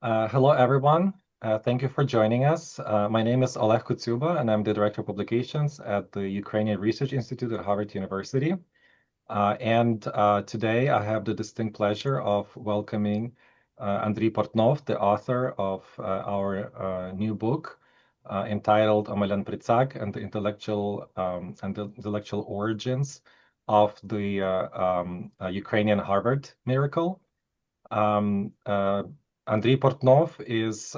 Hello, everyone. Thank you for joining us. My name is Oleh Kotsyuba, and I'm the Director of Publications at the Ukrainian Research Institute at Harvard University. Today I have the distinct pleasure of welcoming Andrii Portnov, the author of our new book entitled Omeljan Pritsak and the intellectual origins of the Ukrainian Harvard miracle. Andrii Portnov is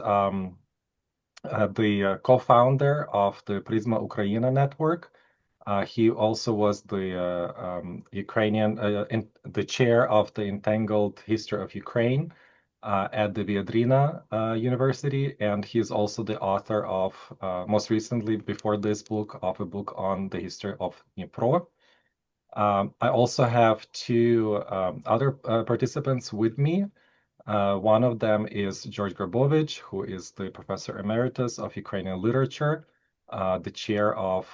the co-founder of the Prisma Ukraina network. He also was the the chair of the Entangled History of Ukraine at the Viadrina University, and he is also the author of, most recently, before this book, of a book on the history of Dnipro. I also have two other participants with me. One of them is George Grabowicz, who is the Professor Emeritus of Ukrainian Literature, the chair of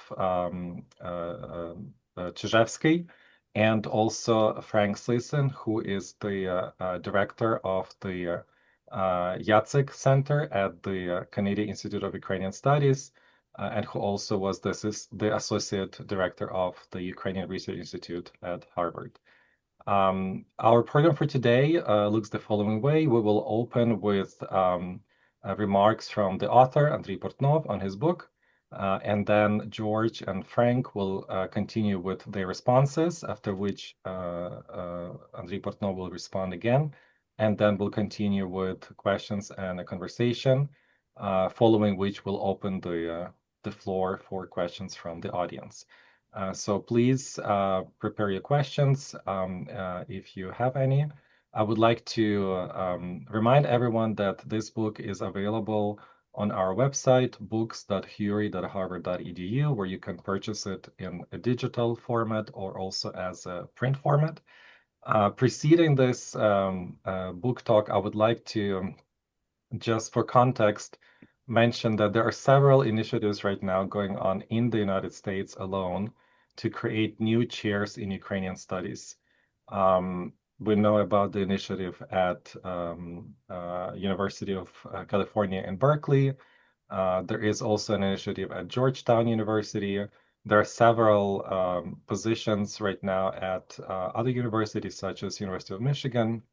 Čyževs'kyi, and also Frank Sysyn, who is the director of the Jacyk Center at the Canadian Institute of Ukrainian Studies, and who also was the associate director of the Ukrainian Research Institute at Harvard. Our program for today looks the following way. We will open with remarks from the author, Andrii Portnov, on his book, and then George and Frank will continue with their responses, after which Andrii Portnov will respond again, and then we'll continue with questions and a conversation, following which we'll open the floor for questions from the audience. So please prepare your questions if you have any. I would like to remind everyone that this book is available on our website, books.huri.harvard.edu, where you can purchase it in a digital format or also as a print format. Preceding this book talk, I would like to, just for context, mention that there are several initiatives right now going on in the United States alone to create new chairs in Ukrainian studies. We know about the initiative at University of California in Berkeley. There is also an initiative at Georgetown University. There are several positions right now at other universities, such as University of Michigan,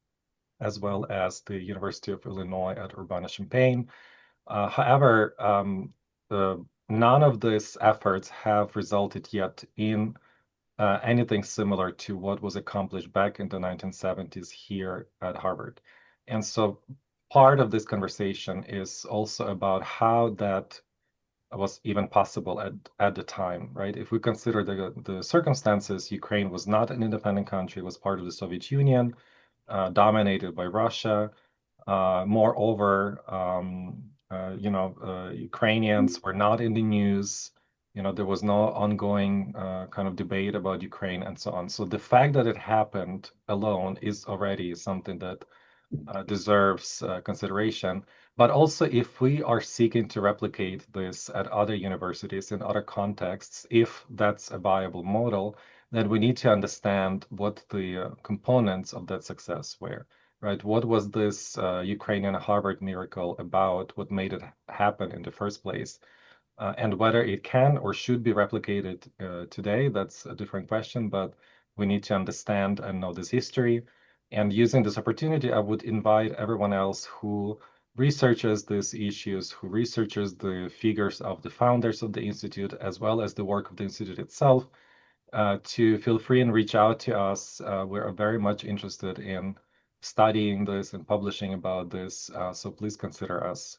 as well as the University of Illinois at Urbana-Champaign. However, none of these efforts have resulted yet in anything similar to what was accomplished back in the 1970s here at Harvard. And so part of this conversation is also about how that was even possible at the time, right? If we consider the circumstances, Ukraine was not an independent country, it was part of the Soviet Union, dominated by Russia. Moreover, Ukrainians were not in the news. There was no ongoing kind of debate about Ukraine and so on. So the fact that it happened alone is already something that deserves consideration. But also, if we are seeking to replicate this at other universities in other contexts, if that's a viable model, then we need to understand what the components of that success were. Right? What was this Ukrainian Harvard miracle about? What made it happen in the first place? And whether it can or should be replicated today, that's a different question, but we need to understand and know this history. And using this opportunity, I would invite everyone else who researches these issues, who researches the figures of the founders of the Institute, as well as the work of the Institute itself, to feel free and reach out to us. We're very much interested in studying this and publishing about this, so please consider us.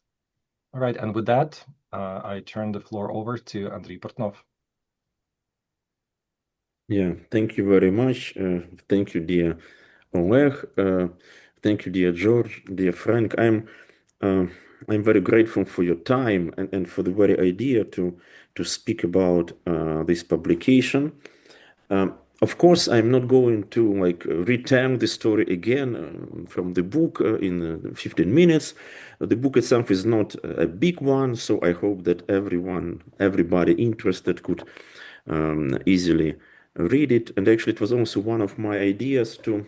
All right, and with that, I turn the floor over to Andrii Portnov. Yeah, thank you very much. Thank you, dear Oleh. Thank you, dear George, dear Frank. I'm very grateful for your time and for the very idea to speak about this publication. Of course, I'm not going to retell the story again from the book in 15 minutes. The book itself is not a big one, so I hope that everybody interested could easily read it. And actually, it was also one of my ideas to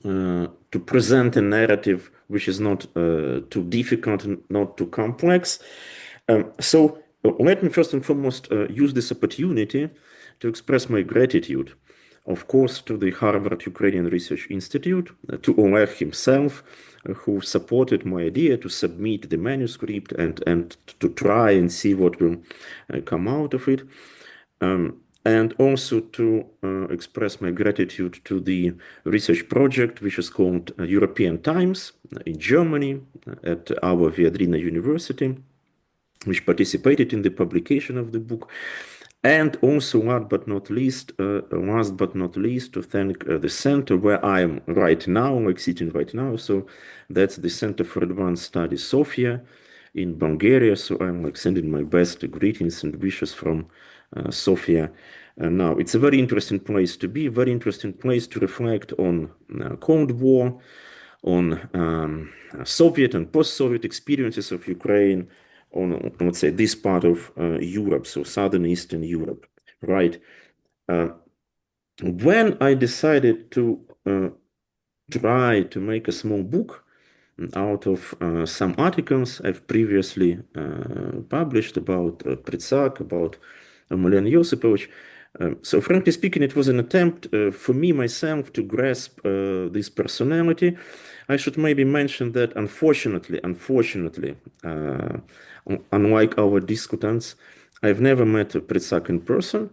to present a narrative which is not too difficult and not too complex. So let me first and foremost use this opportunity to express my gratitude, of course, to the Harvard Ukrainian Research Institute, to Oleh himself, who supported my idea to submit the manuscript and to try and see what will come out of it. And also to express my gratitude to the research project, which is called European Times in Germany at our Viadrina University, which participated in the publication of the book. And also, last but not least, to thank the center where I am right now, like sitting right now. So that's the Center for Advanced Studies, Sofia, in Bulgaria. So I'm like sending my best greetings and wishes from Sofia. Now, it's a very interesting place to be, very interesting place to reflect on Cold War, on Soviet and post-Soviet experiences of Ukraine, on, let's say, this part of Europe, so Southern Eastern Europe, right? When I decided to try to make a small book out of some articles I've previously published about Pritsak, about Omeljan Josipovich, so frankly speaking, it was an attempt for me myself to grasp this personality. I should maybe mention that unfortunately, unlike our discutants, I've never met Pritsak in person,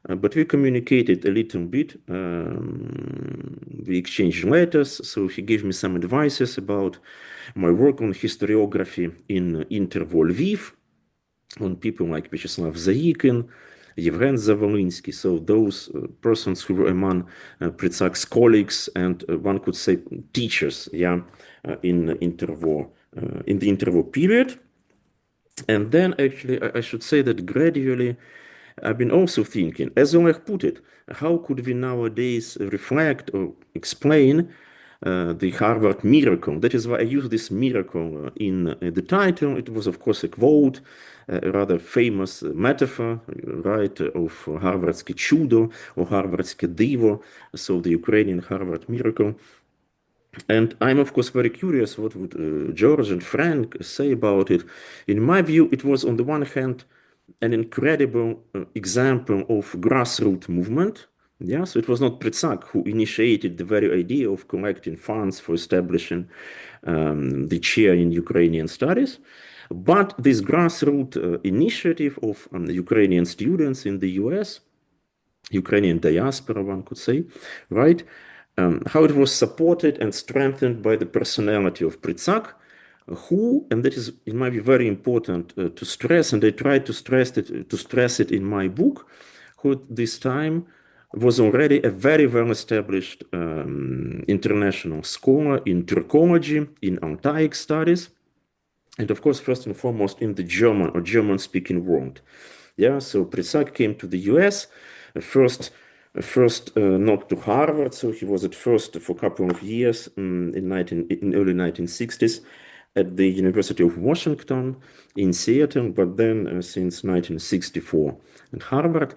but we communicated a little bit. We exchanged letters, so he gave me some advices about my work on historiography in interwar Lviv, on people like Vyacheslav Zayikin, Yevgen Zavolinsky, so those persons who were among Pritsak's colleagues and one could say teachers, yeah, in the interwar period. And then actually, I should say that gradually, I've been also thinking, as Oleh put it, how could we nowadays reflect or explain the Harvard miracle? That is why I use this miracle in the title. It was, of course, a quote, a rather famous metaphor, right, of Harvard'skie чудо or Harvard'skie divo, so the Ukrainian Harvard miracle. And I'm, of course, very curious what would George and Frank say about it. In my view, it was, on the one hand, an incredible example of grassroots movement. Yeah, so it was not Pritsak who initiated the very idea of collecting funds for establishing the chair in Ukrainian studies, but this grassroots initiative of Ukrainian students in the US, Ukrainian diaspora, one could say, right? How it was supported and strengthened by the personality of Pritsak, who, and that is, in my view, very important to stress, and I tried to stress it in my book, who at this time was already a very well-established international scholar in Turkology, in Altaic studies, and of course, first and foremost, in the German or German-speaking world. Yeah, so Pritsak came to the US, first not to Harvard, so he was at first for a couple of years in early 1960s at the University of Washington in Seattle, but then since 1964 at Harvard.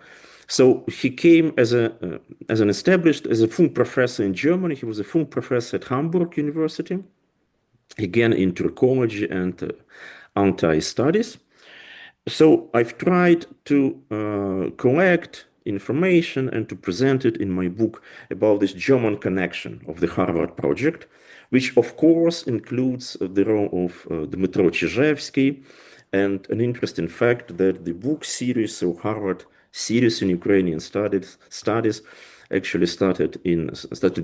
So he came as a full professor in Germany. He was a full professor at Hamburg University, again in Turkology and anti-studies. So I've tried to collect information and to present it in my book about this German connection of the Harvard project, which of course includes the role of Dmytro Čyževskyj, and an interesting fact that the book series, so Harvard series in Ukrainian studies actually started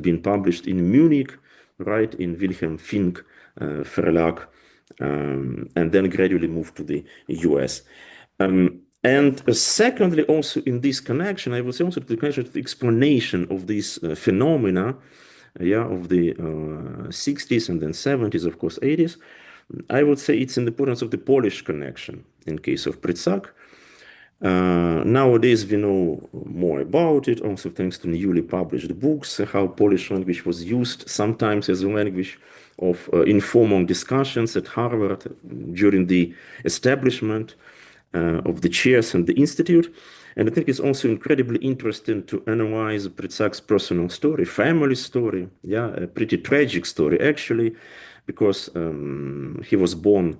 being published in Munich, right, in Wilhelm Fink Verlag, and then gradually moved to the US. And secondly, also in this connection, I will say also the connection to the explanation of these phenomena, yeah, of the 60s and then 70s, of course, 80s. I would say it's in the importance of the Polish connection in case of Pritsak. Nowadays, we know more about it, also thanks to newly published books, how Polish language was used sometimes as a language of informal discussions at Harvard during the establishment of the chairs and the institute. And I think it's also incredibly interesting to analyze Pritsak's personal story, family story, yeah, a pretty tragic story actually, because he was born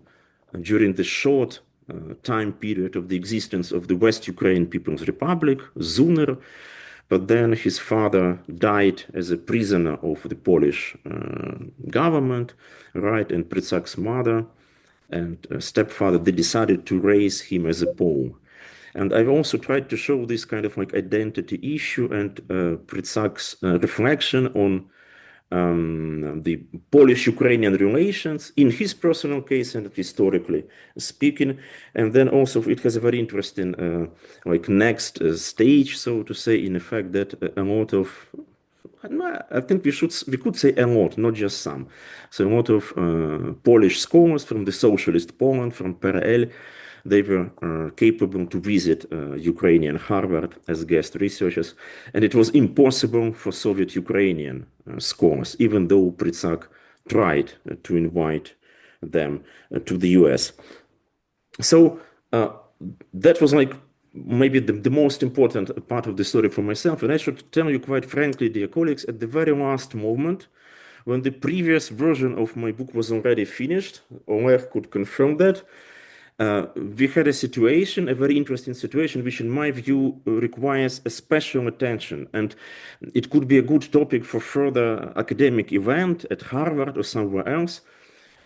during the short time period of the existence of the West Ukrainian People's Republic, Zuner, but then his father died as a prisoner of the Polish government, right? And Pritsak's mother and stepfather, they decided to raise him as a Pole. And I've also tried to show this kind of like identity issue and Pritsak's reflection on the Polish-Ukrainian relations in his personal case and historically speaking. And then also it has a very interesting like next stage, so to say, in the fact that a lot of, I think we could say a lot, not just some. So a lot of Polish scholars from the socialist Poland, from PRL, they were capable to visit Ukrainian Harvard as guest researchers, and it was impossible for Soviet Ukrainian scholars, even though Pritsak tried to invite them to the US. So that was like maybe the most important part of the story for myself. And I should tell you quite frankly, dear colleagues, at the very last moment, when the previous version of my book was already finished, Oleh could confirm that, we had a situation, a very interesting situation, which in my view requires a special attention. And it could be a good topic for further academic event at Harvard or somewhere else.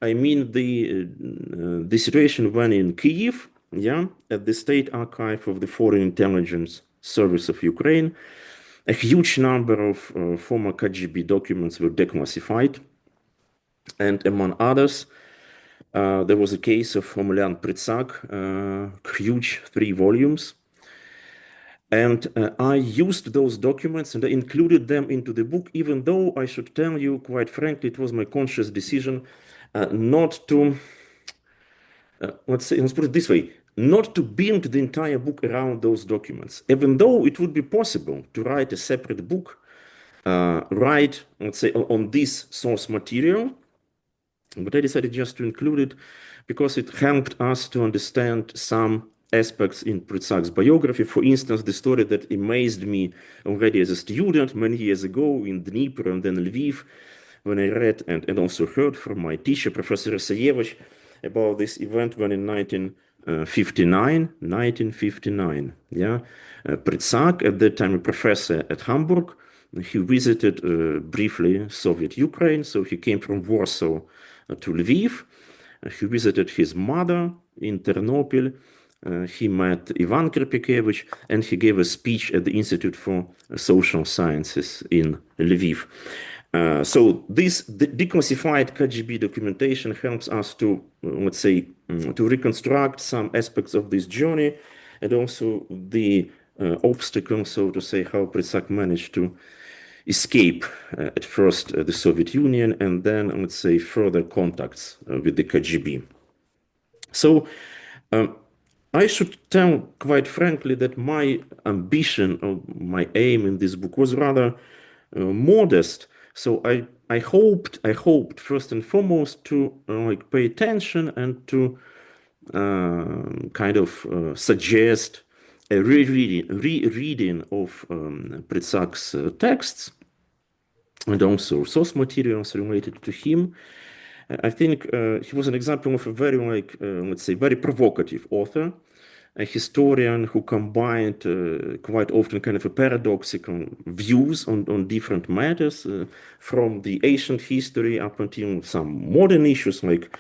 I mean the situation when in Kyiv, yeah, at the State Archive of the Foreign Intelligence Service of Ukraine, a huge number of former KGB documents were declassified. And among others, there was a case of Omeljan Pritsak, huge 3 volumes. And I used those documents and I included them into the book, even though I should tell you, quite frankly, it was my conscious decision not to, let's put it this way, not to build the entire book around those documents, even though it would be possible to write a separate book, let's say, on this source material. But I decided just to include it because it helped us to understand some aspects in Pritsak's biography. For instance, the story that amazed me already as a student many years ago in Dnipro and then Lviv, when I read and also heard from my teacher, Professor Isayevich, about this event when in 1959, yeah, Pritsak, at that time a professor at Hamburg, he visited briefly Soviet Ukraine, so he came from Warsaw to Lviv. He visited his mother in Ternopil. He met Ivan Krypiakevych, and he gave a speech at the Institute for Social Sciences in Lviv. So this declassified KGB documentation helps us to, let's say, to reconstruct some aspects of this journey, and also the obstacles, so to say, how Pritsak managed to escape at first the Soviet Union, and then, let's say, further contacts with the KGB. So I should tell quite frankly that my ambition or my aim in this book was rather modest. So I hoped first and foremost to like pay attention and to kind of suggest a rereading of Pritsak's texts and also source materials related to him. I think he was an example of a very, like, let's say, very provocative author, a historian who combined quite often kind of a paradoxical views on different matters, from the ancient history up until some modern issues, like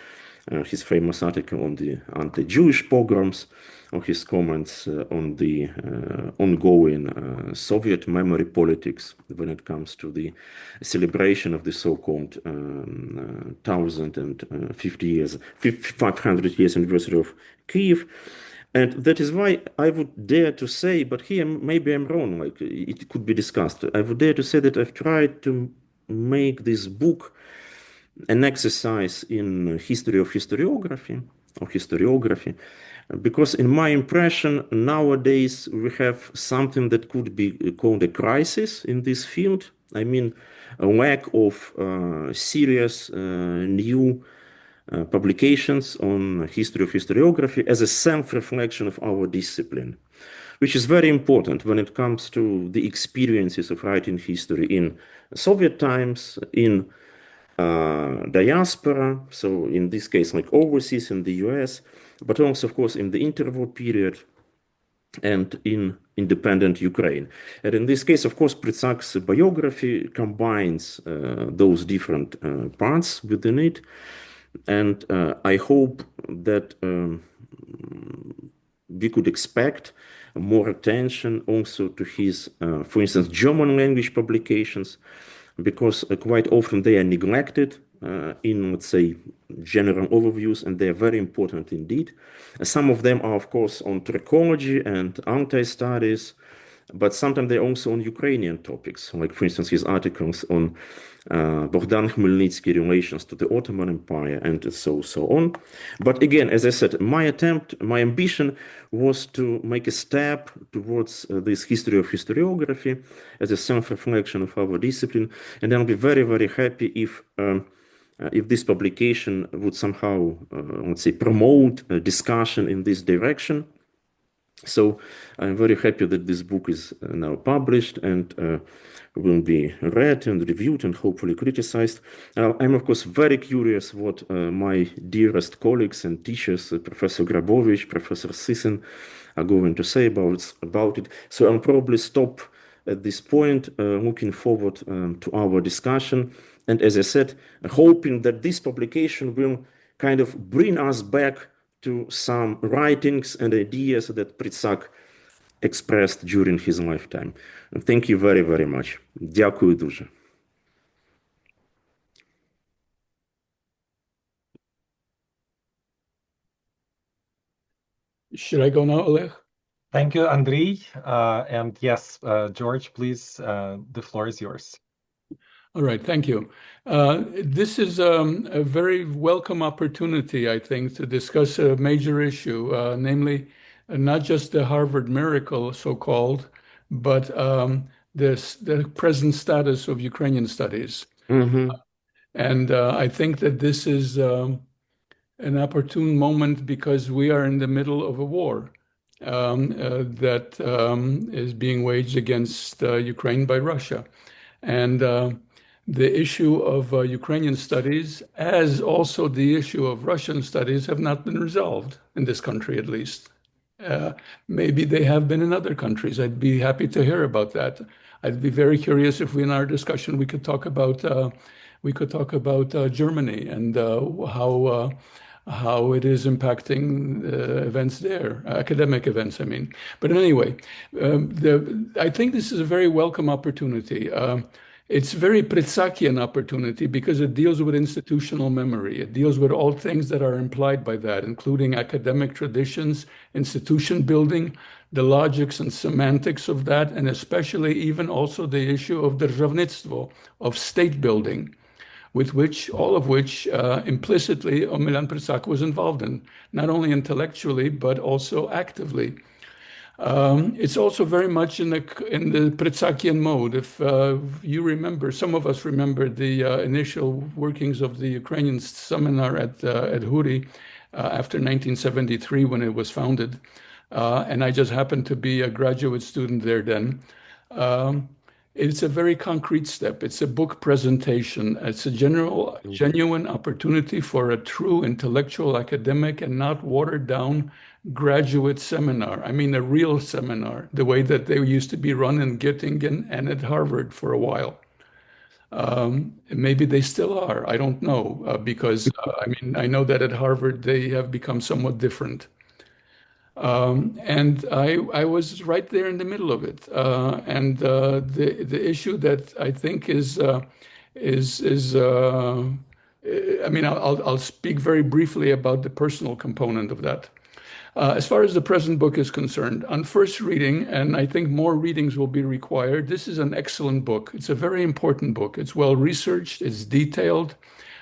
his famous article on the anti-Jewish pogroms, or his comments on the ongoing Soviet memory politics when it comes to the celebration of the so-called 500 years anniversary of Kyiv. And that is why I would dare to say, but here maybe I'm wrong, like it could be discussed. I would dare to say that I've tried to make this book an exercise in history of historiography, because in my impression, nowadays we have something that could be called a crisis in this field. I mean, a lack of serious new publications on history of historiography as a self-reflection of our discipline. which is very important when it comes to the experiences of writing history in Soviet times, in diaspora, so in this case, like overseas in the US, but also, of course, in the interwar period and in independent Ukraine. And in this case, of course, Pritsak's biography combines those different parts within it. And I hope that we could expect more attention also to his, for instance, German language publications, because quite often they are neglected in, let's say, general overviews, and they are very important indeed. Some of them are, of course, on trichology and anti-studies, but sometimes they're also on Ukrainian topics, like, for instance, his articles on Bogdan Khmelnytsky relations to the Ottoman Empire and so on. But again, as I said, my ambition was to make a step towards this history of historiography as a self-reflection of our discipline, and I'll be very, very happy if this publication would somehow, let's say, promote a discussion in this direction. So I'm very happy that this book is now published and will be read and reviewed and hopefully criticized. I'm, of course, very curious what my dearest colleagues and teachers, Professor Grabowicz, Professor Sysyn, are going to say about it. So I'll probably stop at this point, looking forward to our discussion. And as I said, hoping that this publication will kind of bring us back to some writings and ideas that Pritsak expressed during his lifetime. And thank you very, very much. Дякую дуже. Should I go now, Oleh? Thank you, Andrii. And yes, George, please, the floor is yours. All right, thank you. This is a very welcome opportunity, I think, to discuss a major issue, namely not just the Harvard miracle, so-called, but the present status of Ukrainian studies. And I think that this is an opportune moment because we are in the middle of a war that is being waged against Ukraine by Russia. And the issue of Ukrainian studies, as also the issue of Russian studies, have not been resolved in this country, at least. Maybe they have been in other countries. I'd be happy to hear about that. I'd be very curious if in our discussion we could talk about Germany and how it is impacting events there, academic events, I mean. But anyway, I think this is a very welcome opportunity. It's a very Pritsakian opportunity because it deals with institutional memory. It deals with all things that are implied by that, including academic traditions, institution building, the logics and semantics of that, and especially even also the issue of državnitstvo, of state building, with all of which implicitly Omeljan Pritsak was involved in, not only intellectually, but also actively. It's also very much in the Pritsakian mode. If you remember, some of us remember the initial workings of the Ukrainian seminar at HURI after 1973 when it was founded. And I just happened to be a graduate student there then. It's a very concrete step. It's a book presentation. It's a genuine opportunity for a true intellectual academic and not watered down graduate seminar. I mean, a real seminar, the way that they used to be run in Göttingen and at Harvard for a while. Maybe they still are. I don't know, because I mean, I know that at Harvard they have become somewhat different. And I was right there in the middle of it. And the issue that I think is I mean, I'll speak very briefly about the personal component of that. As far as the present book is concerned, on first reading, and I think more readings will be required, this is an excellent book. It's a very important book. It's well researched, it's detailed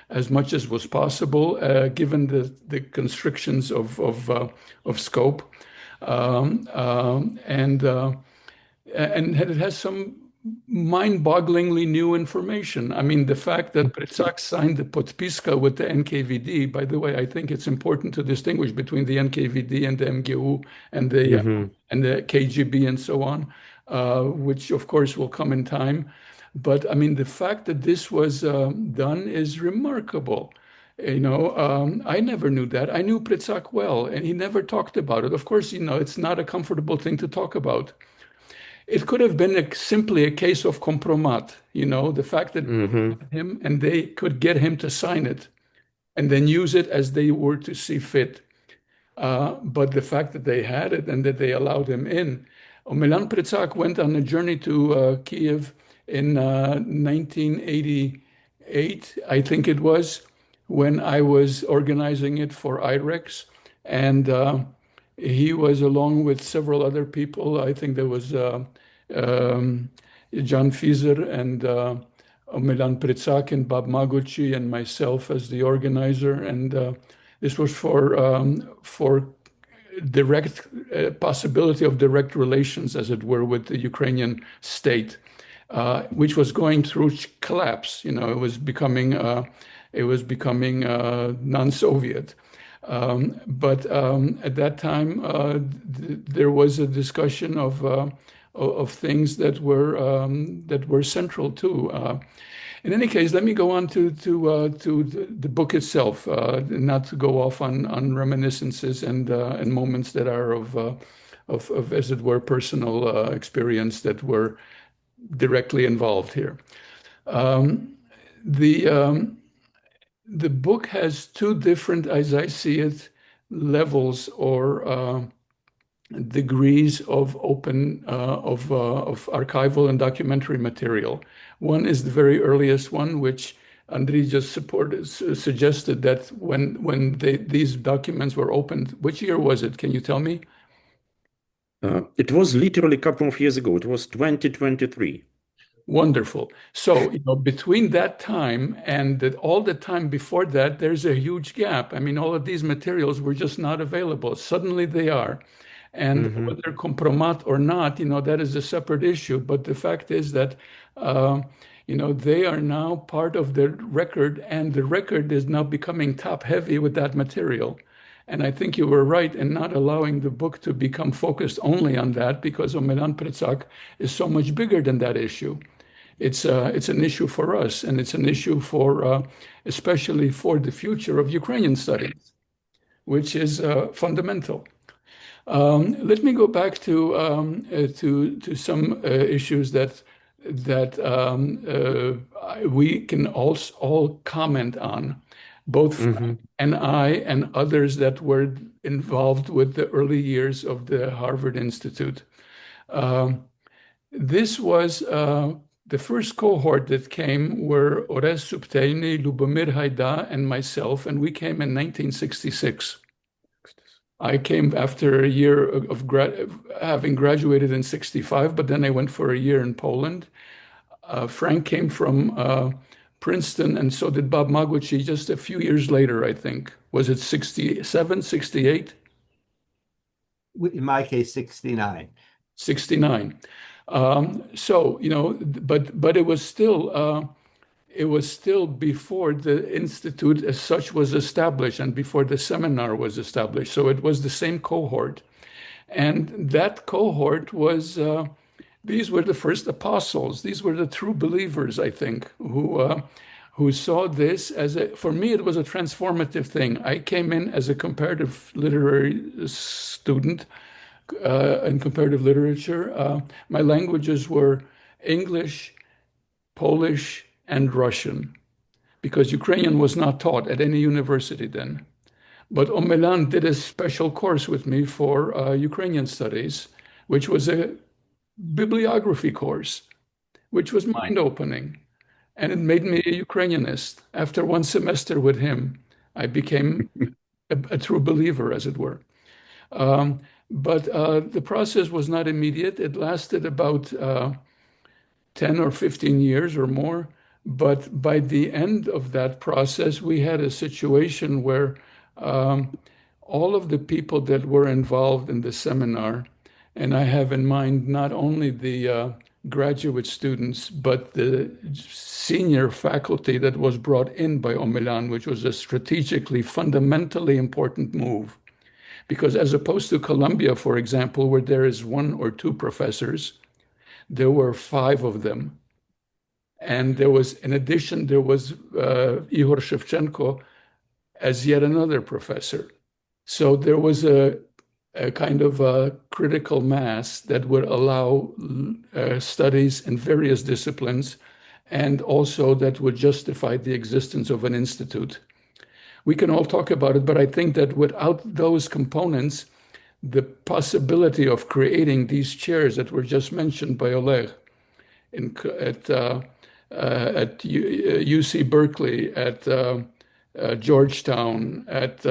as much as was possible, given the constrictions of scope. And it has some mind-bogglingly new information. I mean, the fact that Pritsak signed the podpiska with the NKVD, by the way, I think it's important to distinguish between the NKVD and the MGU and the KGB and so on, which of course will come in time. But I mean, the fact that this was done is remarkable. I never knew that. I knew Pritsak well, and he never talked about it. Of course, it's not a comfortable thing to talk about. It could have been simply a case of compromat, the fact that him and they could get him to sign it and then use it as they were to see fit. But the fact that they had it and that they allowed him in. Omeljan Pritsak went on a journey to Kiev in 1988, I think it was, when I was organizing it for IREX. And he was along with several other people. I think there was Jan Fizer and Omeljan Pritsak and Bob Maguchi and myself as the organizer. And this was for direct possibility of direct relations, as it were, with the Ukrainian state, which was going through collapse. It was becoming non-Soviet. But at that time, there was a discussion of things that were central too. In any case, let me go on to the book itself, not to go off on reminiscences and moments that are of as it were personal experience that were directly involved here. The book has two different, as I see it, levels or degrees of archival and documentary material. One is the very earliest one, which Andrii just suggested that when these documents were opened. Which year was it? Can you tell me? It was literally a couple of years ago. It was 2023. Wonderful. So, between that time and all the time before that, there's a huge gap. I mean, all of these materials were just not available. Suddenly they are. And whether compromat or not, that is a separate issue. But the fact is that, they are now part of the record, and the record is now becoming top heavy with that material. And I think you were right in not allowing the book to become focused only on that, because Omeljan Pritsak is so much bigger than that issue. It's an issue for us, and it's an issue for especially for the future of Ukrainian studies, which is fundamental. Let me go back to some issues that we can all comment on, both Frank and I and others that were involved with the early years of the Harvard Institute. This was the first cohort that came were Orez Subtelny, Lubomir Haida, and myself, and we came in 1966. I came after a year of having graduated in 65, but then I went for a year in Poland. Frank came from Princeton, and so did Bob Maguchi just a few years later, I think. Was it 67, 68? In my case, 69. 69. So, but it was still before the institute as such was established and before the seminar was established. So it was the same cohort. And that cohort was, these were the first apostles. These were the true believers, I think, who saw this as for me, it was a transformative thing. I came in as a comparative literary student in comparative literature. My languages were English, Polish, and Russian, because Ukrainian was not taught at any university then. But Omeljan did a special course with me for Ukrainian studies, which was a bibliography course, which was mind-opening. And it made me a Ukrainianist. After one semester with him, I became a true believer, as it were. But the process was not immediate. It lasted about 10 or 15 years or more. But by the end of that process, we had a situation where all of the people that were involved in the seminar, and I have in mind not only the graduate students, but the senior faculty that was brought in by Omeljan, which was a strategically fundamentally important move. Because as opposed to Columbia, for example, where there is 1 or 2 professors, there were 5 of them. And there was, in addition, there was Ihor Shevchenko as yet another professor. So there was a kind of a critical mass that would allow studies in various disciplines, and also that would justify the existence of an institute. We can all talk about it, but I think that without those components, the possibility of creating these chairs that were just mentioned by Oleh at UC Berkeley, at Georgetown, at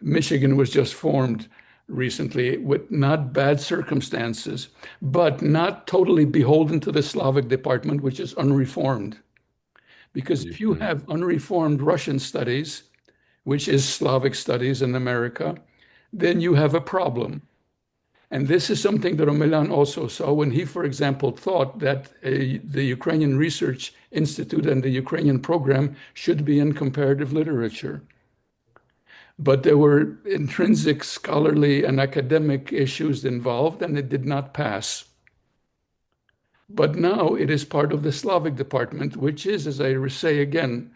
Michigan was just formed recently with not bad circumstances, but not totally beholden to the Slavic department, which is unreformed. Because if you have unreformed Russian studies, which is Slavic studies in America, then you have a problem. And this is something that Omeljan also saw when he, for example, thought that the Ukrainian Research Institute and the Ukrainian program should be in comparative literature. But there were intrinsic scholarly and academic issues involved, and it did not pass. But now it is part of the Slavic department, which is, as I say again,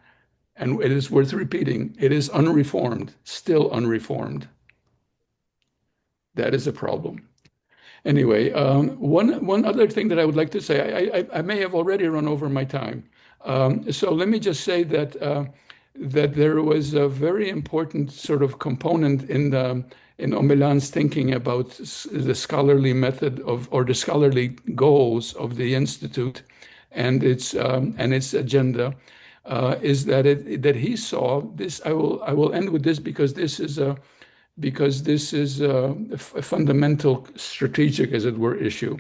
and it is worth repeating, it is unreformed, still unreformed. That is a problem. Anyway, one other thing that I would like to say, I may have already run over my time. So let me just say that that there was a very important sort of component in Omeljan's thinking about the scholarly method or the scholarly goals of the Institute and its agenda, is that he saw this. I will end with this because this is a fundamental strategic, as it were, issue.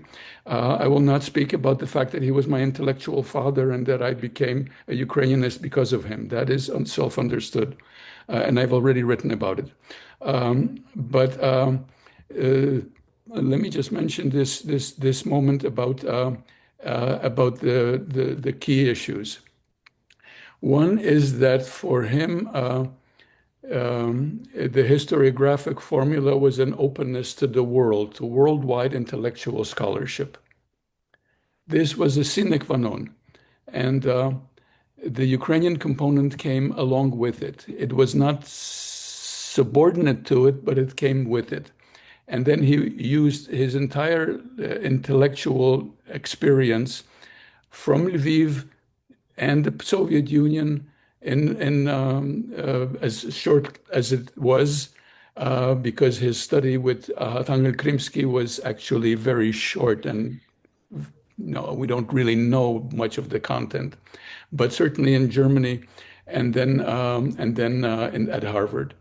I will not speak about the fact that he was my intellectual father and that I became a Ukrainianist because of him. That is self-understood, and I've already written about it. But let me just mention this moment about the key issues. One is that for him, the historiographic formula was an openness to the world, to worldwide intellectual scholarship. This was a sine qua non, and the Ukrainian component came along with it. It was not subordinate to it, but it came with it. And then he used his entire intellectual experience from Lviv and the Soviet Union as short as it was, because his study with Nathaniel Krimsky was actually very short, and we don't really know much of the content, but certainly in Germany, and then at Harvard.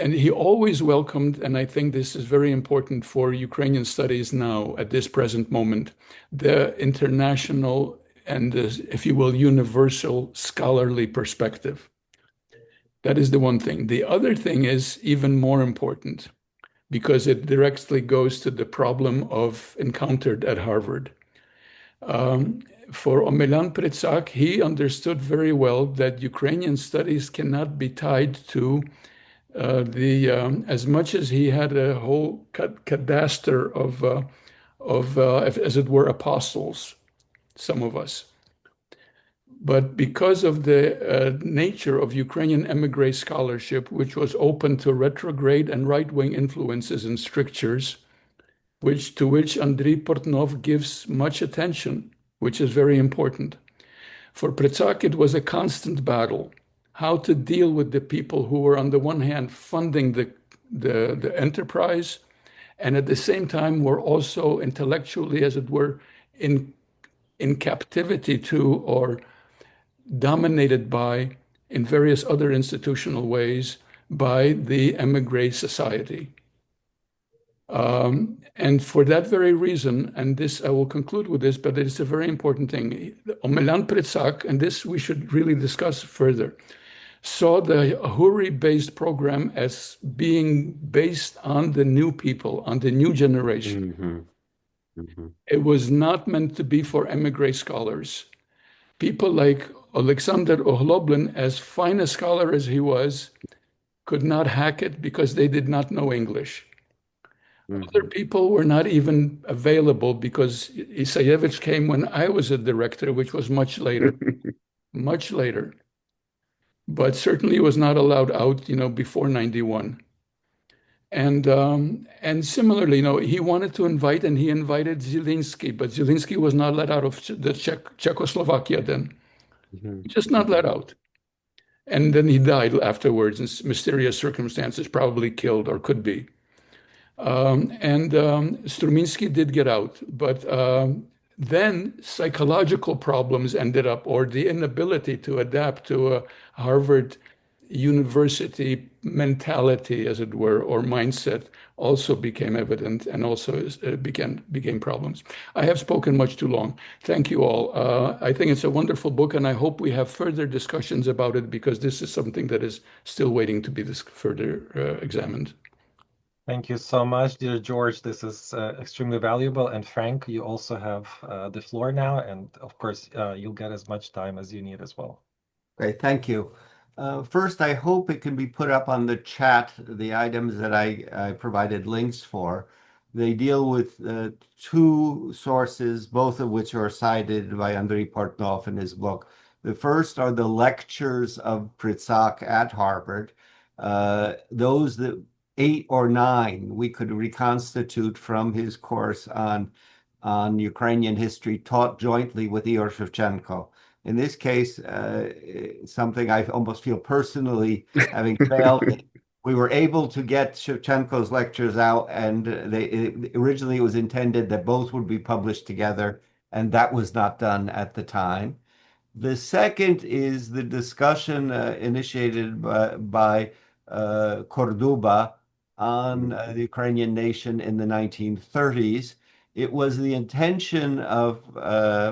And he always welcomed, and I think this is very important for Ukrainian studies now at this present moment, the international and, if you will, universal scholarly perspective. That is the one thing. The other thing is even more important because it directly goes to the problem encountered at Harvard. For Omeljan Pritsak, he understood very well that Ukrainian studies cannot be tied to as much as he had a whole cadaster of as it were, apostles, some of us. But because of the nature of Ukrainian emigre scholarship, which was open to retrograde and right-wing influences and strictures, to which Andrii Portnov gives much attention, which is very important. For Pritsak, it was a constant battle, how to deal with the people who were, on the one hand, funding the enterprise, and at the same time were also intellectually, as it were, in captivity to or dominated by, in various other institutional ways, by the emigre society. And for that very reason, and this I will conclude with this, but it's a very important thing. Omeljan Pritsak, and this we should really discuss further, saw the HURI-based program as being based on the new people, on the new generation. Mhm. It was not meant to be for emigre scholars. People like Oleksandr Ohloblyn, as fine a scholar as he was, could not hack it because they did not know English. Other Mhm. people were not even available because Isayevich came when I was a director, which was much later, but certainly was not allowed out, before 91. And similarly, he wanted to invite, and he invited Zelinsky, but Zelinsky was not let out of the Czechoslovakia then, Mhm. just not let out. And then he died afterwards in mysterious circumstances, probably killed or could be. And Struminsky did get out, but then psychological problems ended up, or the inability to adapt to a Harvard University mentality, as it were, or mindset, also became evident, and also became problems. I have spoken much too long. Thank you all. I think it's a wonderful book, and I hope we have further discussions about it, because this is something that is still waiting to be further examined. Thank you so much, dear George. This is extremely valuable. And Frank, you also have the floor now. And of course, you'll get as much time as you need as well. Great, thank you. First, I hope it can be put up on the chat, the items that I provided links for. They deal with two sources, both of which are cited by Andrii Portnov in his book. The first are the lectures of Pritsak at Harvard. Those that 8 or 9 we could reconstitute from his course on Ukrainian history taught jointly with Igor Shevchenko. In this case, something I almost feel personally having failed. We were able to get Shevchenko's lectures out, and originally it was intended that both would be published together, and that was not done at the time. The second is the discussion initiated by Kotsyuba on the Ukrainian nation in the 1930s. It was the intention of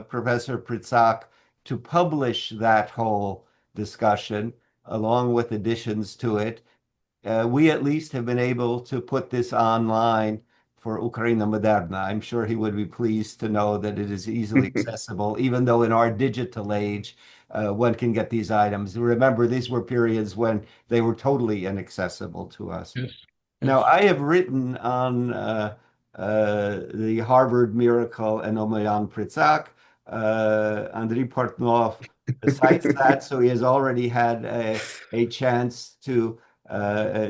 Professor Pritsak to publish that whole discussion along with additions to it. We at least have been able to put this online for Ukraina Moderna. I'm sure he would be pleased to know that it is easily accessible, even though in our digital age, one can get these items. Remember, these were periods when they were totally inaccessible to us. Yes. Now, I have written on the Harvard miracle and Omeljan Pritsak. Andrii Portnov cites that, so he has already had a chance to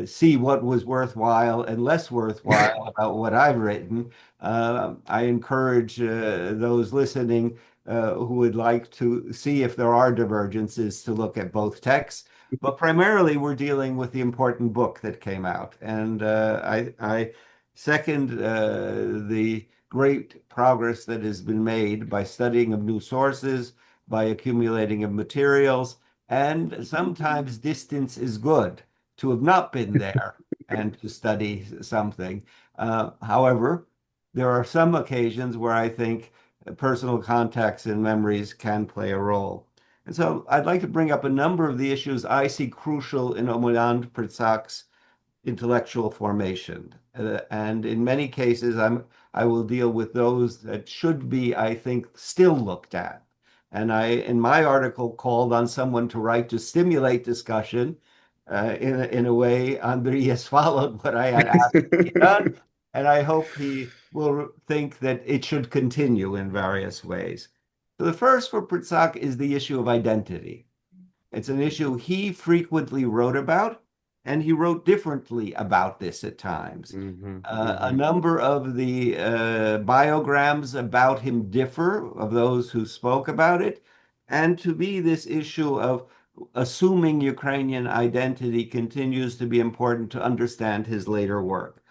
see what was worthwhile and less worthwhile about what I've written. I encourage those listening who would like to see if there are divergences to look at both texts. But primarily, we're dealing with the important book that came out. And I second the great progress that has been made by studying of new sources, by accumulating of materials, and sometimes distance is good to have not been there and to study something. However, there are some occasions where I think personal contacts and memories can play a role. And so I'd like to bring up a number of the issues I see crucial in Omeljan Pritsak's intellectual formation. And in many cases, I will deal with those that should be, I think, still looked at. And in my article, called on someone to write to stimulate discussion. In a way, Andrii has followed what I had asked to be done, and I hope he will think that it should continue in various ways. So the first for Pritsak is the issue of identity. It's an issue he frequently wrote about, and he wrote differently about this at times. A number of the biograms about him differ of those who spoke about it. And to me, this issue of assuming Ukrainian identity continues to be important to understand his later work.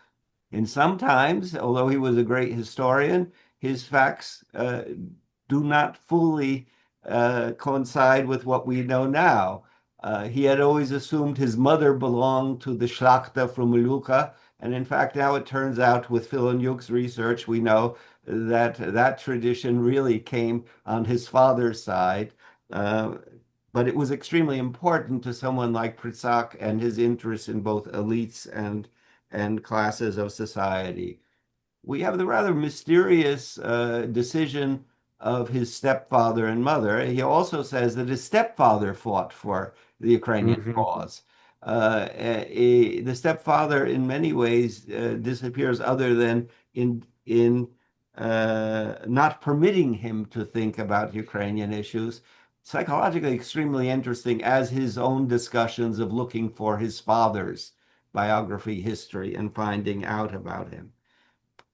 And sometimes, although he was a great historian, his facts do not fully coincide with what we know now. He had always assumed his mother belonged to the Shlachta from Luka. And in fact, now it turns out with Filonyuk's research, we know that that tradition really came on his father's side. But it was extremely important to someone like Pritsak and his interest in both elites and classes of society. we have the rather mysterious decision of his stepfather and mother. He also says that his stepfather fought for the Ukrainian cause. The stepfather, in many ways, disappears, other than in not permitting him to think about Ukrainian issues. Psychologically extremely interesting, as his own discussions of looking for his father's biography, history, and finding out about him.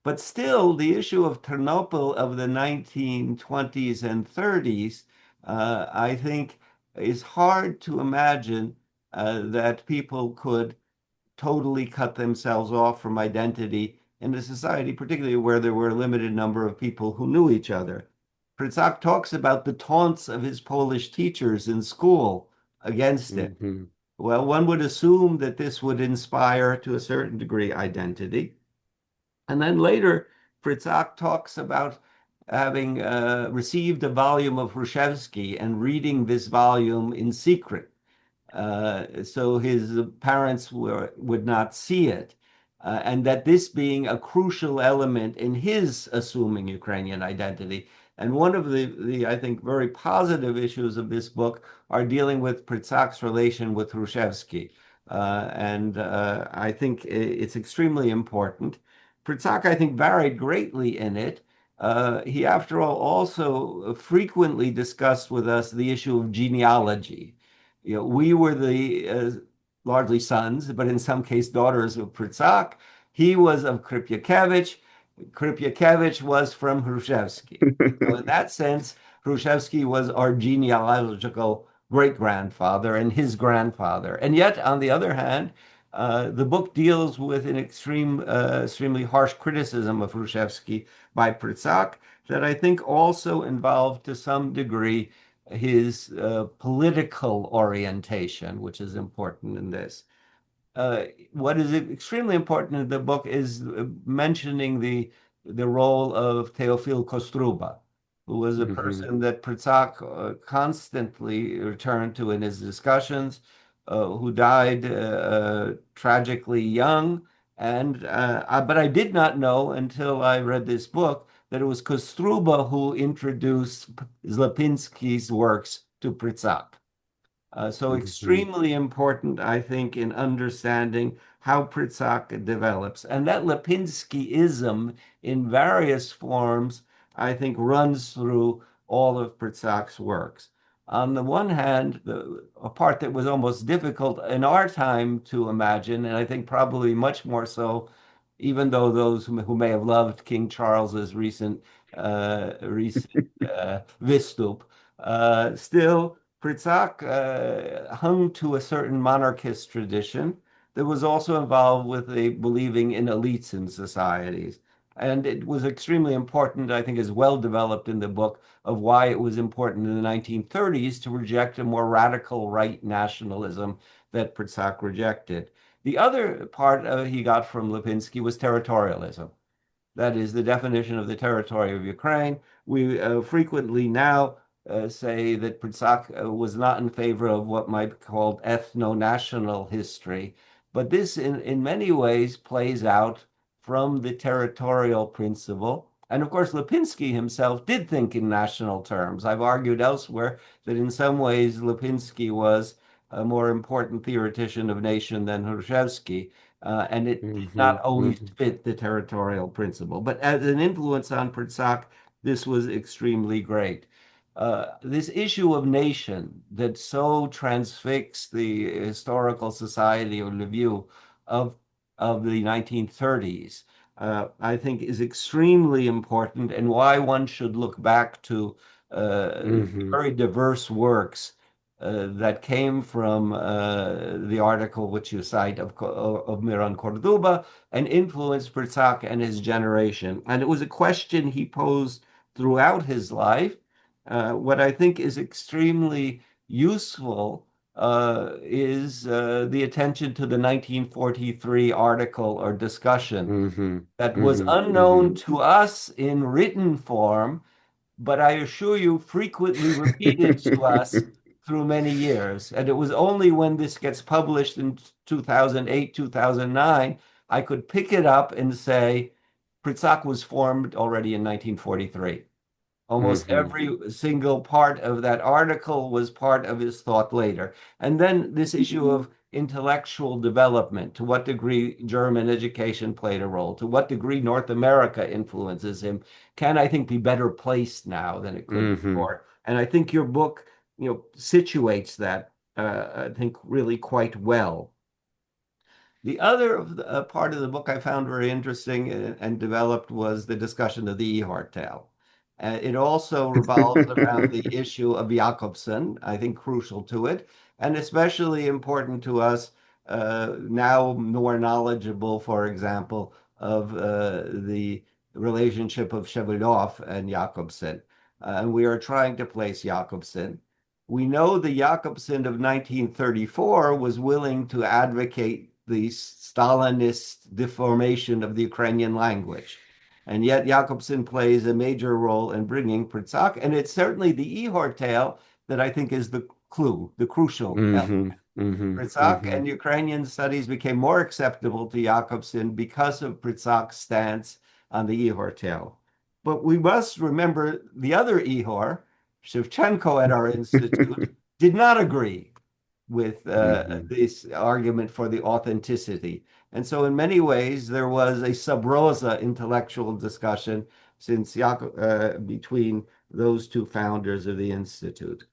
But still, the issue of Ternopil of the 1920s and 30s, I think, is hard to imagine that people could totally cut themselves off from identity in a society, particularly where there were a limited number of people who knew each other. Pritsak talks about the taunts of his Polish teachers in school against it. Well, one would assume that this would inspire, to a certain degree, identity. And then later, Pritsak talks about having received a volume of Čyževs'kyi and reading this volume in secret. So his parents would not see it. And that this being a crucial element in his assuming Ukrainian identity. And one of the I think, very positive issues of this book are dealing with Pritsak's relation with Čyževs'kyi. And I think it's extremely important. Pritsak, I think, varied greatly in it. He, after all, also frequently discussed with us the issue of genealogy. You know, we were the largely sons, but in some case daughters of Pritsak. He was of Krypiakevych. Krypiakevych was from Čyževs'kyi. So in that sense, Čyževs'kyi was our genealogical great-grandfather and his grandfather. And yet, on the other hand, the book deals with an extremely harsh criticism of Čyževs'kyi by Pritsak that I think also involved, to some degree, his political orientation, which is important in this. What is extremely important in the book is mentioning the role of Teofil Kotsyuba, who was a person that Pritsak constantly returned to in his discussions, who died tragically young. But I did not know until I read this book that it was Kotsyuba who introduced Lipinski's works to Pritsak. So extremely important, I think, in understanding how Pritsak develops. And that Lipinskiism in various forms, I think, runs through all of Pritsak's works. On the one hand, a part that was almost difficult in our time to imagine, and I think probably much more so, even though those who may have loved King Charles's recent Vystup, still Pritsak hung to a certain monarchist tradition that was also involved with a believing in elites in societies. And it was extremely important, I think, is well developed in the book, of why it was important in the 1930s to reject a more radical right nationalism that Pritsak rejected. The other part he got from Lipinski was territorialism. That is the definition of the territory of Ukraine. We frequently now say that Pritsak was not in favor of what might be called ethno-national history. But this, in many ways, plays out from the territorial principle. And of course, Lipinski himself did think in national terms. I've argued elsewhere that in some ways Lipinski was a more important theoretician of nation than Čyževs'kyi, and it did not always fit the territorial principle. But as an influence on Pritsak, this was extremely great. This issue of nation that so transfixed the historical society of Lviv of the 1930s, I think is extremely important, and why one should look back to very diverse works that came from the article which you cite of Miron Corduba and influenced Pritsak and his generation. And it was a question he posed throughout his life. What I think is extremely useful is the attention to the 1943 article or discussion that was unknown to us in written form, but I assure you frequently repeated to us through many years. And it was only when this gets published in 2008, 2009, I could pick it up and say, Pritsak was formed already in 1943. Almost every single part of that article was part of his thought later. And then this issue of intellectual development, to what degree German education played a role, to what degree North America influences him, can, I think, be better placed now than it could before. And I think your book, situates that, I think, really quite well. The other part of the book I found very interesting and developed was the discussion of the Ihor tale. It also revolves around the issue of Jakobson, I think crucial to it, and especially important to us now more knowledgeable, for example, of the relationship of Shevylov and Jakobson. And we are trying to place Jakobson. We know the Jakobson of 1934 was willing to advocate the Stalinist deformation of the Ukrainian language. And yet Jakobson plays a major role in bringing Pritsak. And it's certainly the Ihor tale that I think is the clue, the crucial element. Pritsak and Ukrainian studies became more acceptable to Jakobson because of Pritsak's stance on the Ihor tale. But we must remember the other Ihor, Shevchenko at our institute, did not agree with this argument for the authenticity. And so in many ways, there was a sub rosa intellectual discussion between those two founders of the Institute.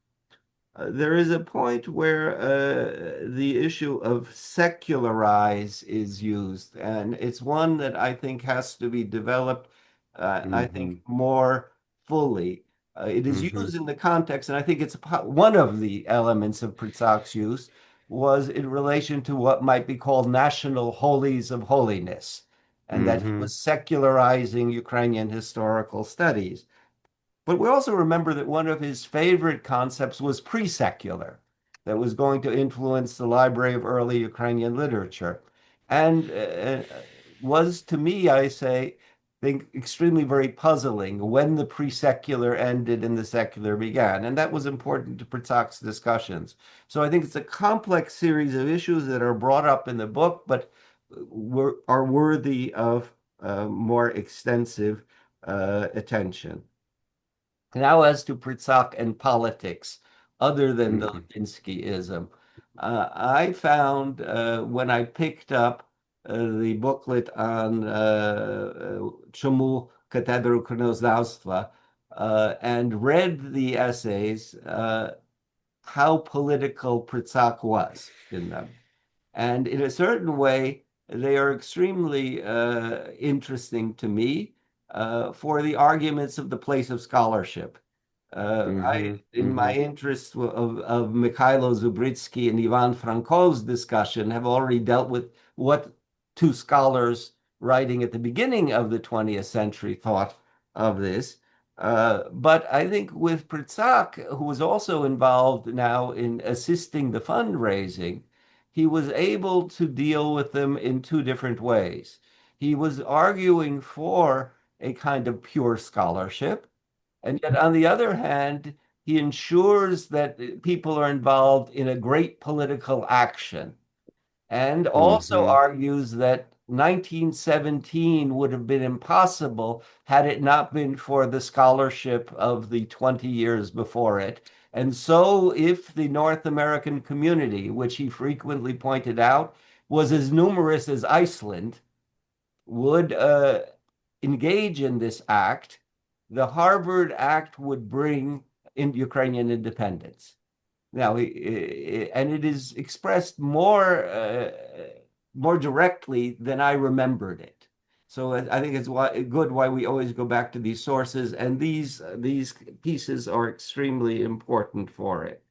There is a point where the issue of secularize is used, and it's one that I think has to be developed, I think, more fully. It is used in the context, and I think it's one of the elements of Pritsak's use was in relation to what might be called national holies of holiness, and that he was secularizing Ukrainian historical studies. But we also remember that one of his favorite concepts was pre-secular, that was going to influence the library of early Ukrainian literature, and was, to me, I think extremely very puzzling when the pre-secular ended and the secular began. And that was important to Pritsak's discussions. So I think it's a complex series of issues that are brought up in the book, but are worthy of more extensive attention. Now, as to Pritsak and politics, other than the Lipinskyism, I found when I picked up the booklet on Чому катедра Українознавства and read the essays, how political Pritsak was in them. And in a certain way, they are extremely interesting to me for the arguments of the place of scholarship. In my interest of Mikhailo Zubritsky and Ivan Frankov's discussion, have already dealt with what two scholars writing at the beginning of the 20th century thought of this. But I think with Pritsak, who was also involved now in assisting the fundraising, he was able to deal with them in two different ways. He was arguing for a kind of pure scholarship, and yet on the other hand, he ensures that people are involved in a great political action, and also argues that 1917 would have been impossible had it not been for the scholarship of the 20 years before it. And so if the North American community, which he frequently pointed out, was as numerous as Iceland, would engage in this act, the Harvard Act would bring in Ukrainian independence. Now, and it is expressed more directly than I remembered it. So I think it's good why we always go back to these sources, and these pieces are extremely important for it.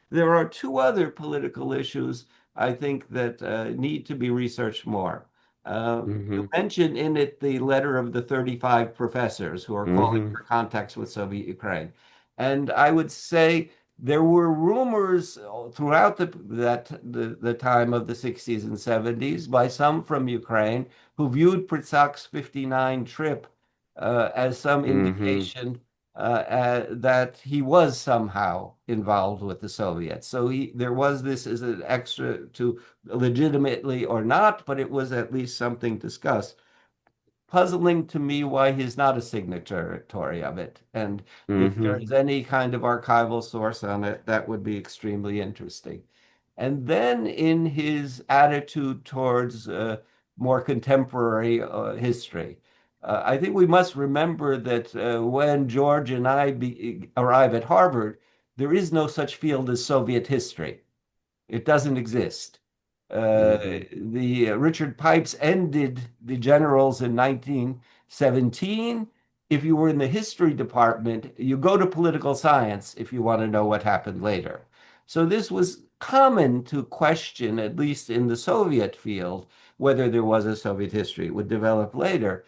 There are two other political issues I think that need to be researched more. You mentioned in it the letter of the 35 professors who are calling for contacts with Soviet Ukraine. And I would say there were rumors throughout the time of the 60s and 70s by some from Ukraine who viewed Pritsak's 59 trip as some indication that he was somehow involved with the Soviets. So there was this as an extra to legitimately or not, but it was at least something discussed. puzzling to me why he's not a signatory of it. And if there is any kind of archival source on it, that would be extremely interesting. And then in his attitude towards more contemporary history, I think we must remember that when George and I arrive at Harvard, there is no such field as Soviet history. It doesn't exist. The Richard Pipes ended the generals in 1917. If you were in the history department, you go to political science if you want to know what happened later. So this was common to question, at least in the Soviet field, whether there was a Soviet history. It would develop later.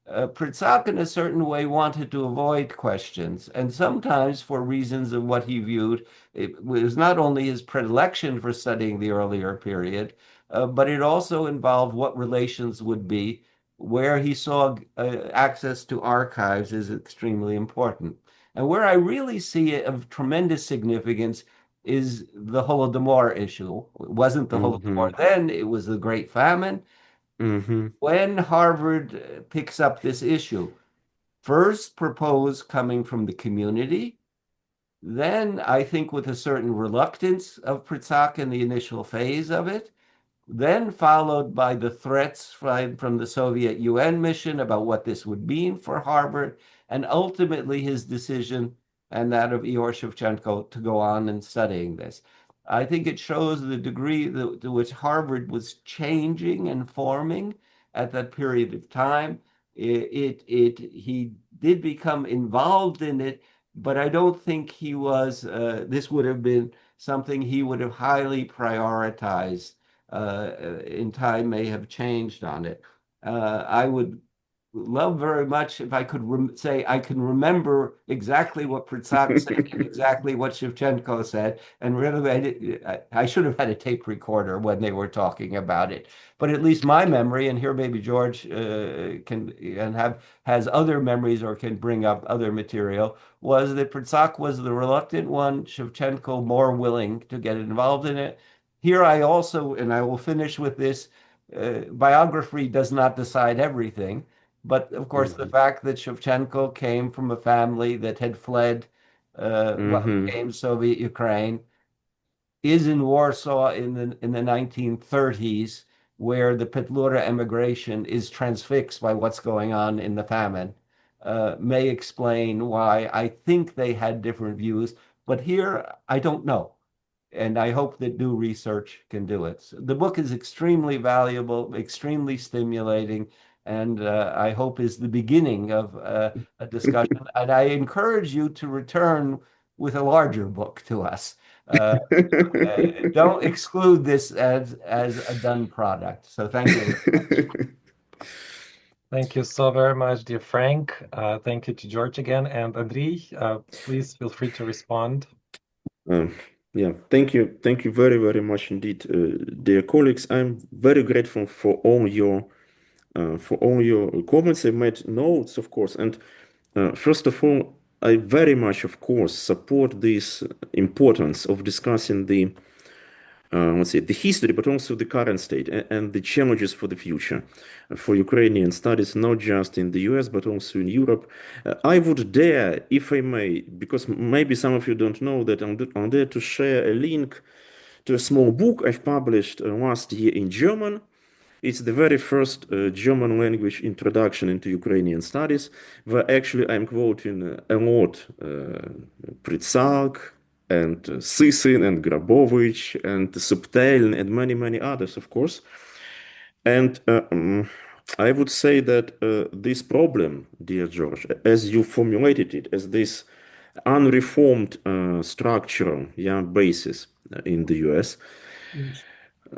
Pritsak, in a certain way, wanted to avoid questions, and sometimes for reasons of what he viewed. It was not only his predilection for studying the earlier period, but it also involved what relations would be. Where he saw access to archives is extremely important. And where I really see it of tremendous significance is the Holodomor issue. It wasn't the Holodomor then, it was the Great Famine. When Harvard picks up this issue, first proposed coming from the community, then I think with a certain reluctance of Pritsak in the initial phase of it, then followed by the threats from the Soviet UN mission about what this would mean for Harvard, and ultimately his decision and that of Ihor Shevchenko to go on and studying this. I think it shows the degree to which Harvard was changing and forming at that period of time. He did become involved in it, but I don't think he was, this would have been something he would have highly prioritized. In time may have changed on it. I would love very much if I could say I can remember exactly what Pritsak said and exactly what Shevchenko said, and really I should have had a tape recorder when they were talking about it. But at least my memory, and here maybe George has other memories or can bring up other material, was that Pritsak was the reluctant one, Shevchenko more willing to get involved in it. Here I also, and I will finish with this, biography does not decide everything. But of course, the fact that Shevchenko came from a family that had fled what became Soviet Ukraine, is in Warsaw in the 1930s, where the Petlura emigration is transfixed by what's going on in the famine, may explain why I think they had different views. But here, I don't know. And I hope that new research can do it. So the book is extremely valuable, extremely stimulating, and I hope is the beginning of a discussion. And I encourage you to return with a larger book to us. Don't exclude this as a done product. So thank you. Thank you so very much, dear Frank. Thank you to George again. And Andrii, please feel free to respond. Yeah, thank you very, very much indeed, dear colleagues. I'm very grateful for all your comments. I made notes, of course, and first of all, I very much, of course, support this importance of discussing the the history, but also the current state and the challenges for the future for Ukrainian studies, not just in the US, but also in Europe. I would dare, if I may, because maybe some of you don't know that I'm there to share a link to a small book I've published last year in German. It's the very first German language introduction into Ukrainian studies, where actually I'm quoting a lot Pritsak, and Sysyn and Grabowicz and Subteln and many, many others, of course. And I would say that this problem, dear George, as you formulated it, as this unreformed structural basis in the US,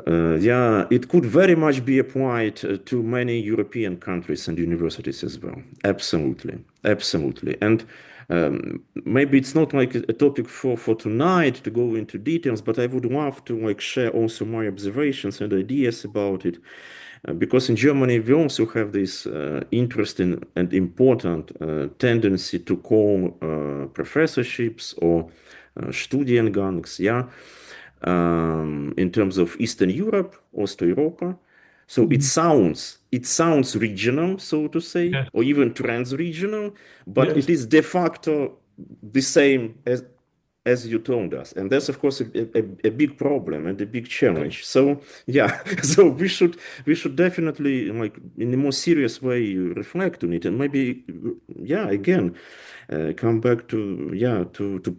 it could very much be applied to many European countries and universities as well. Absolutely, absolutely. And maybe it's not like a topic for tonight to go into details, but I would love to share also my observations and ideas about it, because in Germany we also have this interesting and important tendency to call professorships or Studiengangs, in terms of Eastern Europe, Osteuropa, So it sounds regional, so to say, Yeah. or even trans-regional, but Yes. it is de facto the same as you told us, and that's of course a big problem and a big challenge. So yeah, so we should definitely, like, in a more serious way, reflect on it, and maybe again come back to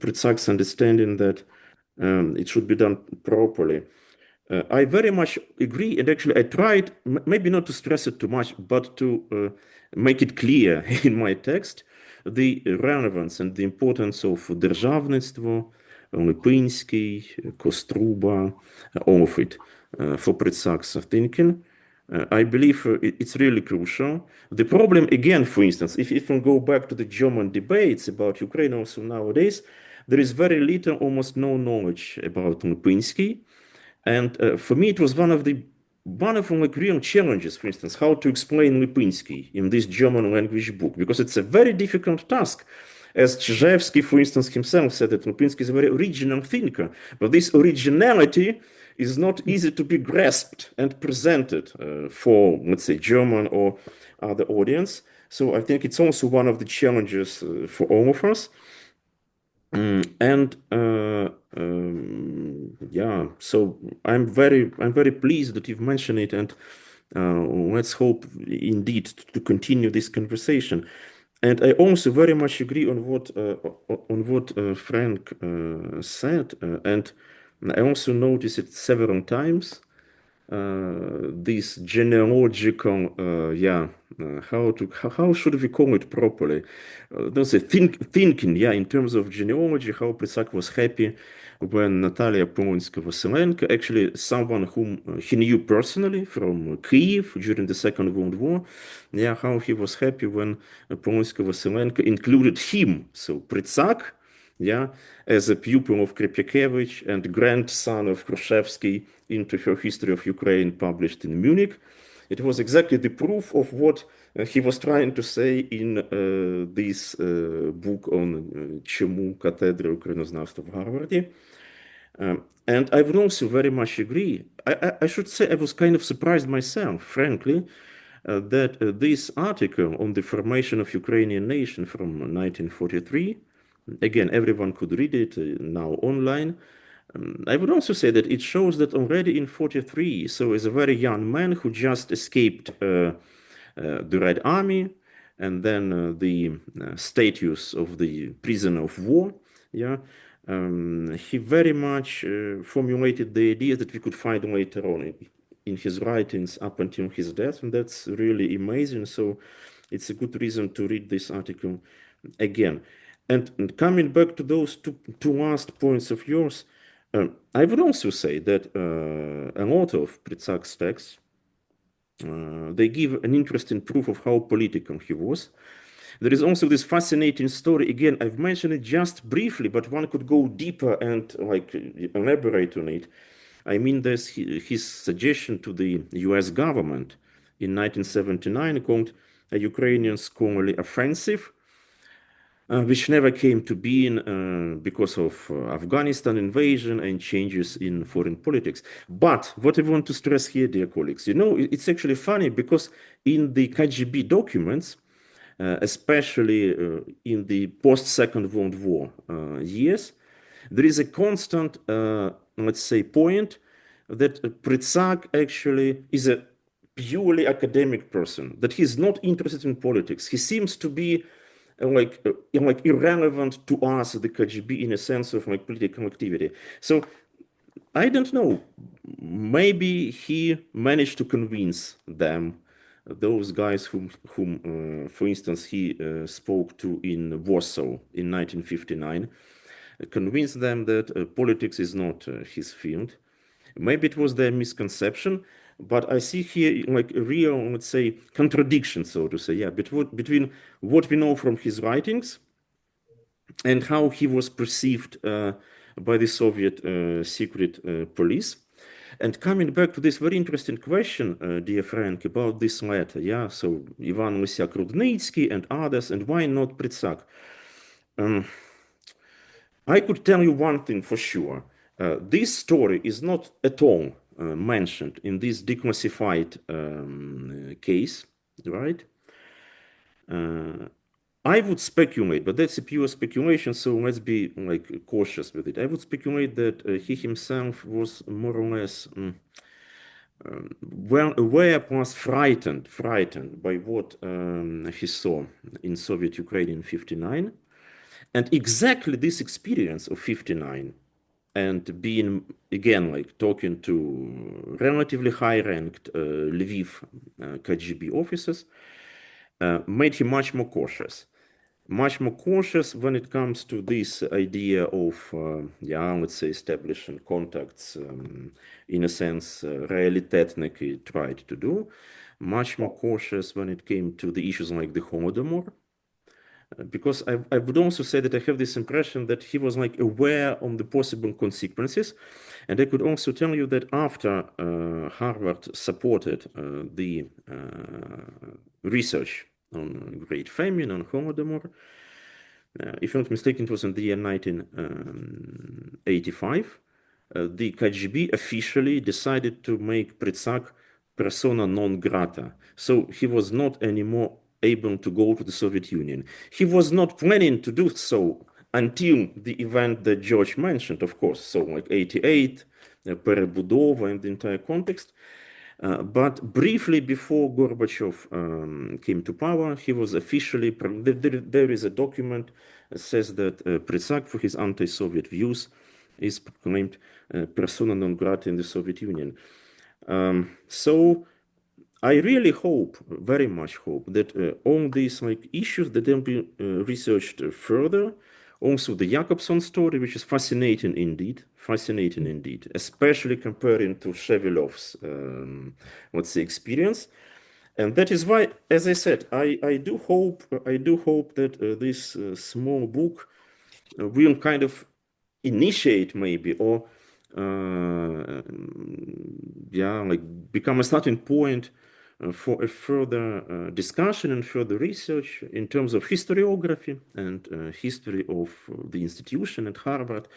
Pritsak's understanding that it should be done properly. I very much agree, and actually I tried maybe not to stress it too much, but to make it clear in my text the relevance and the importance of державництво, Lipinski, Kotsyuba, all of it for Pritsak's thinking. I believe it's really crucial. The problem, again, for instance, if we go back to the German debates about Ukraine also nowadays, there is very little, almost no knowledge about Lipinski. And for me, it was one of the like real challenges, for instance, how to explain Lipinski in this German language book, because it's a very difficult task. As Čyževs'kyi, for instance, himself said that Lipinski is a very original thinker, but this originality is not easy to be grasped and presented for, let's say, German or other audience. So I think it's also one of the challenges for all of us. So I'm very pleased that you've mentioned it, and let's hope indeed to continue this conversation. And I also very much agree on what Frank said, and I also noticed it several times. This genealogical, how should we call it properly? There's a thinking, in terms of genealogy, how Pritsak was happy when Natalia Polonska-Vasylenko, actually someone whom he knew personally from Kyiv during the Second World War, how he was happy when Polonska-Vasylenko included him, so Pritsak, as a pupil of Krypiakevych and grandson of Čyževs'kyi, into her History of Ukraine, published in Munich. It was exactly the proof of what he was trying to say in this book on Чому катедра українознавства в Гарварді. And I would also very much agree. I should say I was kind of surprised myself, frankly, that this article on the formation of Ukrainian nation from 1943, again, everyone could read it now online. I would also say that it shows that already in 43, so as a very young man who just escaped the Red Army and then the status of the prisoner of war, he very much formulated the idea that we could find later on in his writings up until his death, and that's really amazing. So it's a good reason to read this article again. And coming back to those two last points of yours, I would also say that a lot of Pritsak's texts, they give an interesting proof of how political he was. There is also this fascinating story. Again, I've mentioned it just briefly, but one could go deeper and like elaborate on it. I mean, there's his suggestion to the US government in 1979 called a Ukrainian scholarly offensive, which never came to being because of Afghanistan invasion and changes in foreign politics. But what I want to stress here, dear colleagues, it's actually funny because in the KGB documents, especially in the post-Second World War years, there is a constant, let's say, point that Pritsak actually is a purely academic person, that he's not interested in politics. He seems to be like irrelevant to us, the KGB, in a sense of like political activity. So I don't know, maybe he managed to convince them, those guys whom for instance, he spoke to in Warsaw in 1959, convince them that politics is not his field. Maybe it was their misconception, but I see here like a real, let's say, contradiction, so to say, between what we know from his writings and how he was perceived by the Soviet secret police. And coming back to this very interesting question, dear Frank, about this letter, so Ivan Lysiak Rudnitsky and others, and why not Pritsak? I could tell you one thing for sure. This story is not at all mentioned in this declassified case, right? I would speculate, but that's a pure speculation, so let's be like cautious with it. I would speculate that he himself was more or less well aware plus frightened by what he saw in Soviet Ukraine in '59, and exactly this experience of '59 and being again like talking to relatively high-ranked Lviv KGB officers made him much more cautious when it comes to this idea of let's say establishing contacts in a sense Realitetniki tried to do, much more cautious when it came to the issues like the Holodomor. Because I would also say that I have this impression that he was like aware of the possible consequences. And I could also tell you that after Harvard supported the research on Great Famine, on Holodomor, if I'm not mistaken, it was in the year 1985, the KGB officially decided to make Pritsak persona non grata. So he was not anymore able to go to the Soviet Union. He was not planning to do so until the event that George mentioned, of course, so like 88, Perebudova and the entire context. But briefly before Gorbachev came to power, he was officially, there is a document that says that Pritsak, for his anti-Soviet views, is proclaimed persona non grata in the Soviet Union. So I really hope, very much hope, that all these like issues that will be researched further. Also, the Jakobson story, which is fascinating indeed, especially comparing to Shevelov's, let's say, experience. And that is why, as I said, I do hope that this small book will kind of initiate maybe or like become a starting point for a further discussion and further research in terms of historiography and history of the institution at Harvard,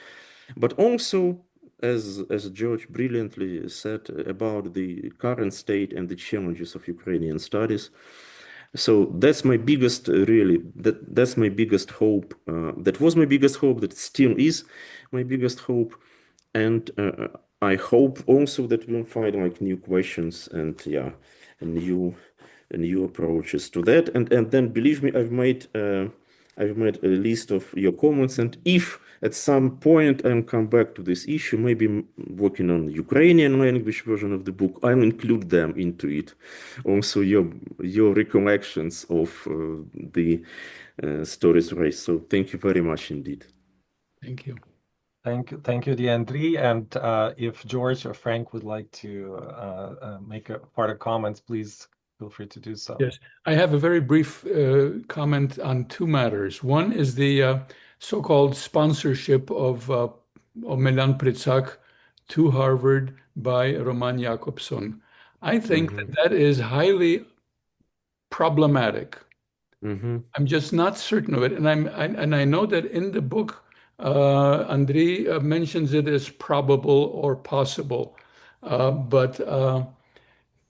but also, as George brilliantly said, about the current state and the challenges of Ukrainian studies. So that's my biggest, really, that's my biggest hope. That was my biggest hope, that still is my biggest hope. And I hope also that we'll find like new questions and new approaches to that. And then believe me, I've made a list of your comments, and if at some point I'll come back to this issue, maybe working on the Ukrainian language version of the book, I'll include them into it. Also your recollections of the stories raised. So thank you very much indeed. Thank you. Thank you, Andrii. And if George or Frank would like to make a part of comments, please feel free to do so. Yes, I have a very brief comment on two matters. One is the so-called sponsorship of Omeljan Pritsak to Harvard by Roman Jakobson. I think that is highly problematic. I'm just not certain of it, and I know that in the book, Andrii mentions it as probable or possible, but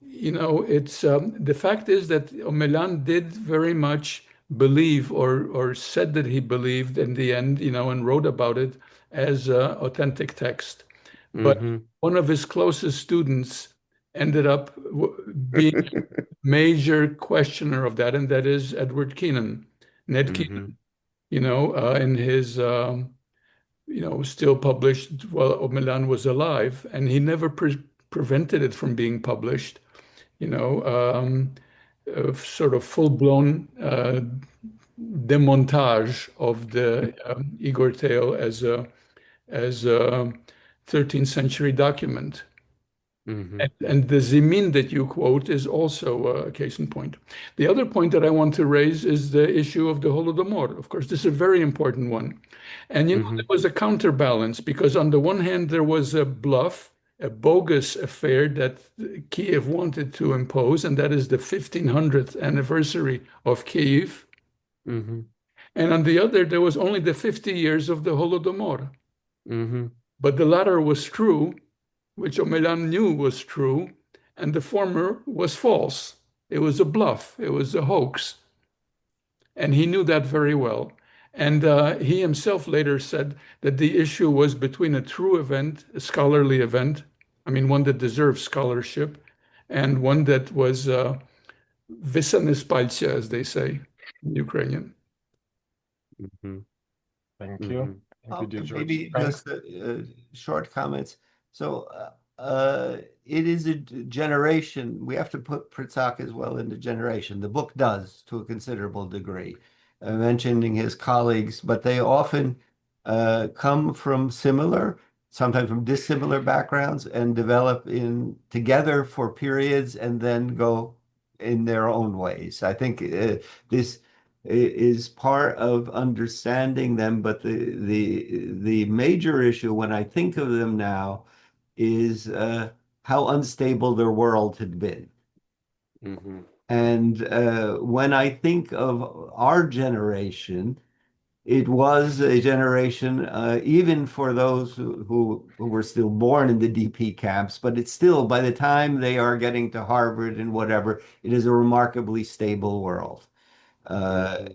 you know, it's the fact is that Omeljan did very much believe or said that he believed in the end, you know, and wrote about it as authentic text. But one of his closest students ended up being major questioner of that, and that is Edward Kennan, Ned Kennan, you know, in his you know, still published while Omeljan was alive, and he never prevented it from being published. You know, sort of full-blown demontage of the Igor tale as a 13th century document. And the Zimyn that you quote is also a case in point. The other point that I want to raise is the issue of the Holodomor. Of course, this is a very important one. And, you know, there was a counterbalance, because on the one hand, there was a bluff, a bogus affair that Kiev wanted to impose, and that is the 1500th anniversary of Kiev. And on the other, there was only the 50 years of the Holodomor. But the latter was true, which Omeljan knew was true, and the former was false. It was a bluff. It was a hoax. And he knew that very well. And he himself later said that the issue was between a true event, a scholarly event, I mean, one that deserves scholarship, and one that was висане з пальця, as they say in Ukrainian. Thank you. Thank you, dear George. Maybe Frank? just short comments. So it is a generation. We have to put Pritsak as well into generation. The book does to a considerable degree, mentioning his colleagues, but they often come from similar, sometimes from dissimilar backgrounds, and develop in together for periods and then go in their own ways. I think this is part of understanding them, but the major issue when I think of them now is how unstable their world had been. And when I think of our generation, it was a generation, even for those who were still born in the DP camps, but it's still, by the time they are getting to Harvard and whatever, it is a remarkably stable world.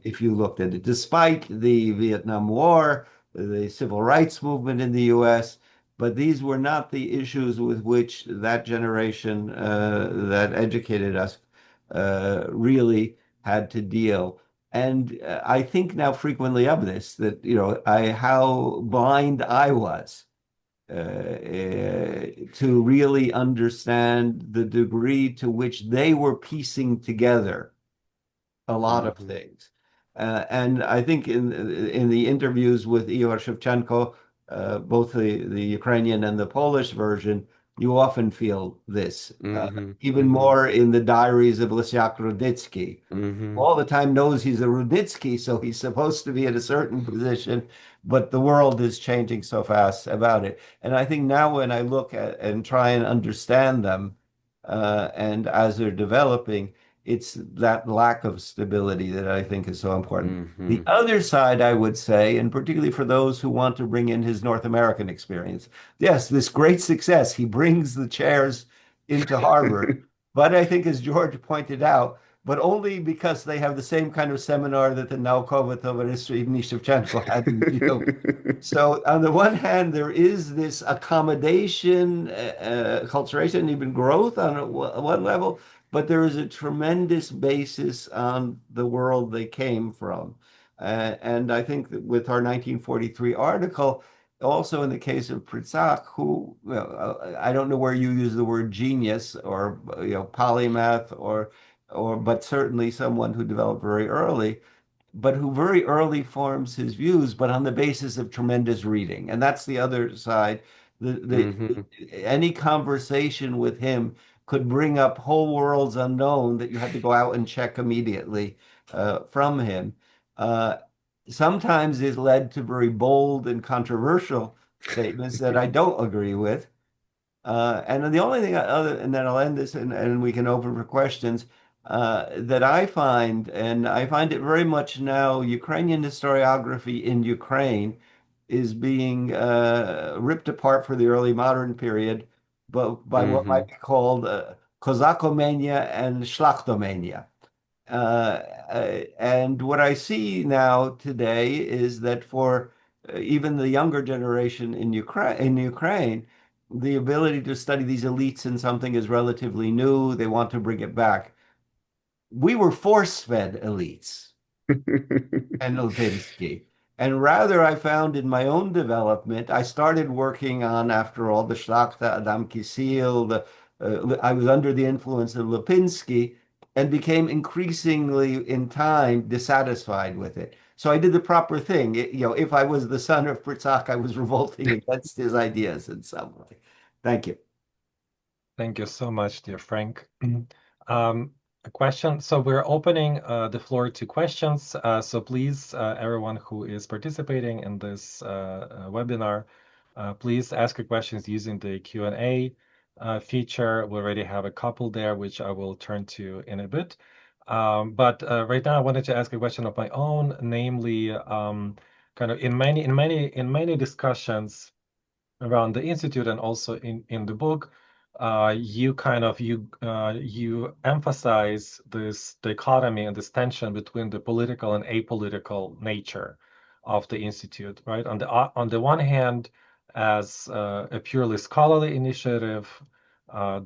If you looked at it, despite the Vietnam War, the civil rights movement in the US, but these were not the issues with which that generation that educated us really had to deal. And I think now frequently of this, that, you know, how blind I was to really understand the degree to which they were piecing together a lot of things. And I think in the interviews with Ihor Shevchenko, both the Ukrainian and the Polish version, you often feel this, even more in the diaries of Lysyak Ruditsky. All the time knows he's a Ruditsky, so he's supposed to be in a certain position, but the world is changing so fast about it. And I think now when I look at and try and understand them, and as they're developing, it's that lack of stability that I think is so important. The other side, I would say, and particularly for those who want to bring in his North American experience, yes, this great success, he brings the chairs into Harvard, but I think, as George pointed out, but only because they have the same kind of seminar that the Naukovo Tovarystvo imени Shevchenko had in Rio. So on the one hand, there is this accommodation, acculturation, even growth on one level, but there is a tremendous basis on the world they came from. And I think that with our 1943 article, also in the case of Pritsak, who, well, I don't know where you use the word genius or, you know, polymath or but certainly someone who developed very early, but who very early forms his views, but on the basis of tremendous reading. And that's the other side. Any conversation with him could bring up whole worlds unknown that you had to go out and check immediately from him. Sometimes it led to very bold and controversial statements that I don't agree with. And the only thing and then I'll end this and we can open for questions, that I find, and I find it very much now, Ukrainian historiography in Ukraine is being ripped apart for the early modern period, but by what might be called Kozakomania and Shlachtomania. And what I see now today is that for even the younger generation in Ukraine, the ability to study these elites in something is relatively new. They want to bring it back. We were force-fed elites and Lutinsky. And rather, I found in my own development, I started working on, after all, the Shlachta, Adam Kisil, I was under the influence of Lipinski and became increasingly, in time, dissatisfied with it. So I did the proper thing. You know, if I was the son of Pritsak, I was revolting against his ideas in some way. Thank you. Thank you so much, dear Frank. A question. So we're opening the floor to questions. So please, everyone who is participating in this webinar, please ask your questions using the Q&A feature. We already have a couple there, which I will turn to in a bit. But right now, I wanted to ask a question of my own, namely, kind of in many discussions around the institute and also in the book, you emphasize this dichotomy and this tension between the political and apolitical nature of the institute, right? On the one hand, as a purely scholarly initiative,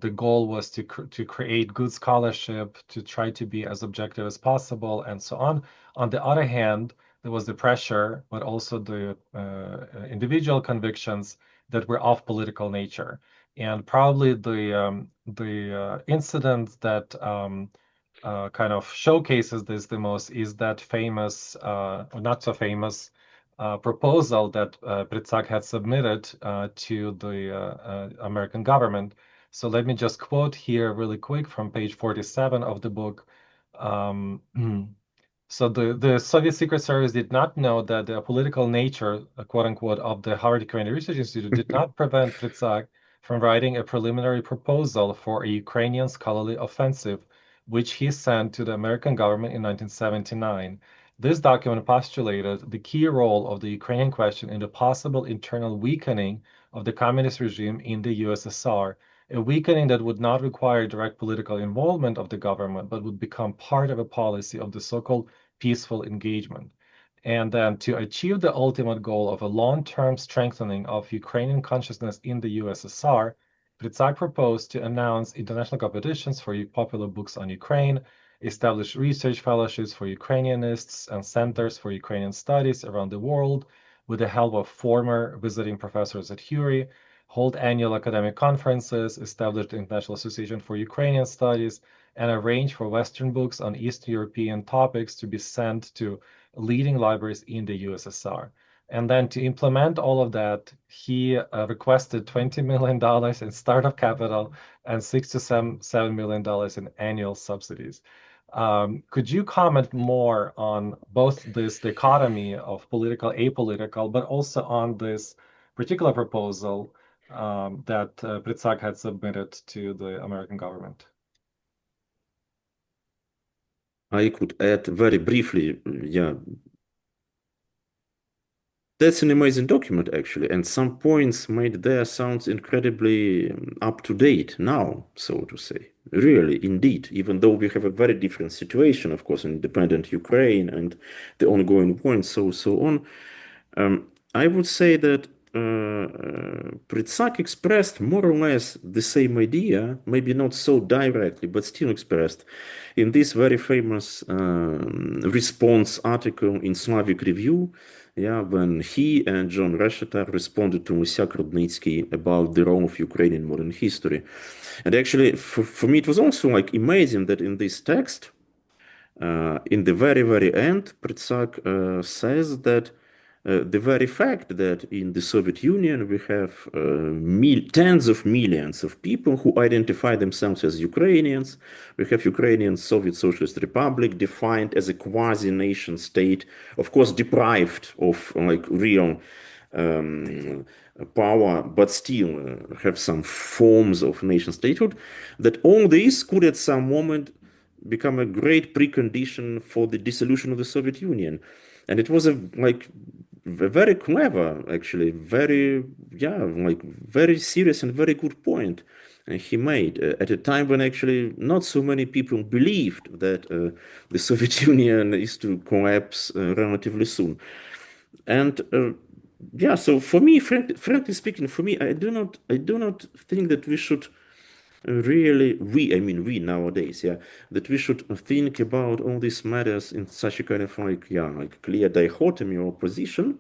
the goal was to create good scholarship, to try to be as objective as possible, and so on. On the other hand, there was the pressure, but also the individual convictions that were of political nature. And probably the incident that kind of showcases this the most is that famous, or not so famous, proposal that Pritsak had submitted to the American government. So let me just quote here really quick from page 47 of the book. So the Soviet Secret Service did not know that the political nature, quote unquote, of the Harvard Ukrainian Research Institute did not prevent Pritsak from writing a preliminary proposal for a Ukrainian scholarly offensive, which he sent to the American government in 1979. This document postulated the key role of the Ukrainian question in the possible internal weakening of the communist regime in the USSR, a weakening that would not require direct political involvement of the government, but would become part of a policy of the so-called peaceful engagement. And then to achieve the ultimate goal of a long-term strengthening of Ukrainian consciousness in the USSR, Pritsak proposed to announce international competitions for popular books on Ukraine, establish research fellowships for Ukrainianists and centers for Ukrainian studies around the world with the help of former visiting professors at HURI, hold annual academic conferences, establish the International Association for Ukrainian Studies, and arrange for Western books on Eastern European topics to be sent to leading libraries in the USSR. And then to implement all of that, he requested $20 million in startup capital and $6 to $7 million in annual subsidies. Could you comment more on both this dichotomy of political, apolitical, but also on this particular proposal that Pritsak had submitted to the American government? I could add very briefly, yeah. That's an amazing document, actually, and some points made there sounds incredibly up to date now, so to say. Really, indeed, even though we have a very different situation, of course, in independent Ukraine and the ongoing war and so on. I would say that Pritsak expressed more or less the same idea, maybe not so directly, but still expressed in this very famous response article in Slavic Review, yeah, when he and John Reshetar responded to Mysyak Rudnitsky about the role of Ukraine in modern history. And actually, for me, it was also like amazing that in this text, in the very, very end, Pritsak says that the very fact that in the Soviet Union we have tens of millions of people who identify themselves as Ukrainians. We have Ukrainian Soviet Socialist Republic defined as a quasi-nation state, of course deprived of like real power, but still have some forms of nation statehood, that all this could at some moment become a great precondition for the dissolution of the Soviet Union. And it was a very clever, actually, very serious and very good point he made at a time when actually not so many people believed that the Soviet Union is to collapse relatively soon. And yeah, so for me, frankly speaking, for me, I do not think that we should really, we nowadays, yeah, that we should think about all these matters in such a kind of like clear dichotomy or position,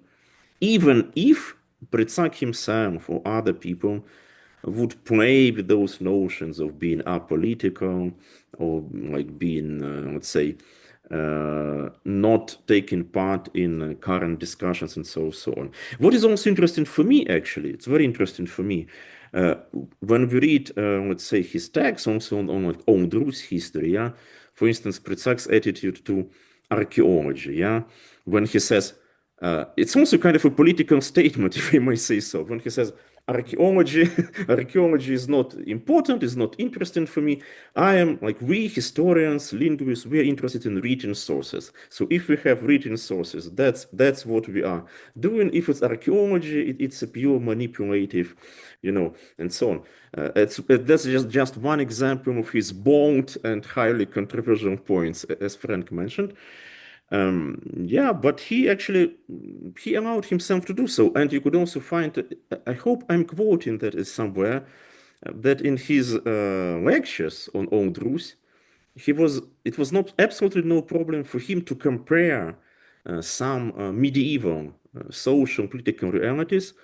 even if Pritsak himself or other people would play with those notions of being apolitical or like being, let's say, not taking part in current discussions and so on. What is also interesting for me, actually, it's very interesting for me, when we read, let's say, his text also on like old Rus history, yeah, for instance, Pritsak's attitude to archaeology, yeah, when he says, it's also kind of a political statement, if I may say so, when he says, archaeology is not important, is not interesting for me. I am like, we historians, linguists, we are interested in written sources. So if we have written sources, that's what we are doing. If it's archaeology, it's a pure manipulative, and so on. That's just one example of his bold and highly controversial points, as Frank mentioned. But he allowed himself to do so. And you could also find, I hope I'm quoting that somewhere, that in his lectures on Old Rus, it was not absolutely no problem for him to compare some medieval social political realities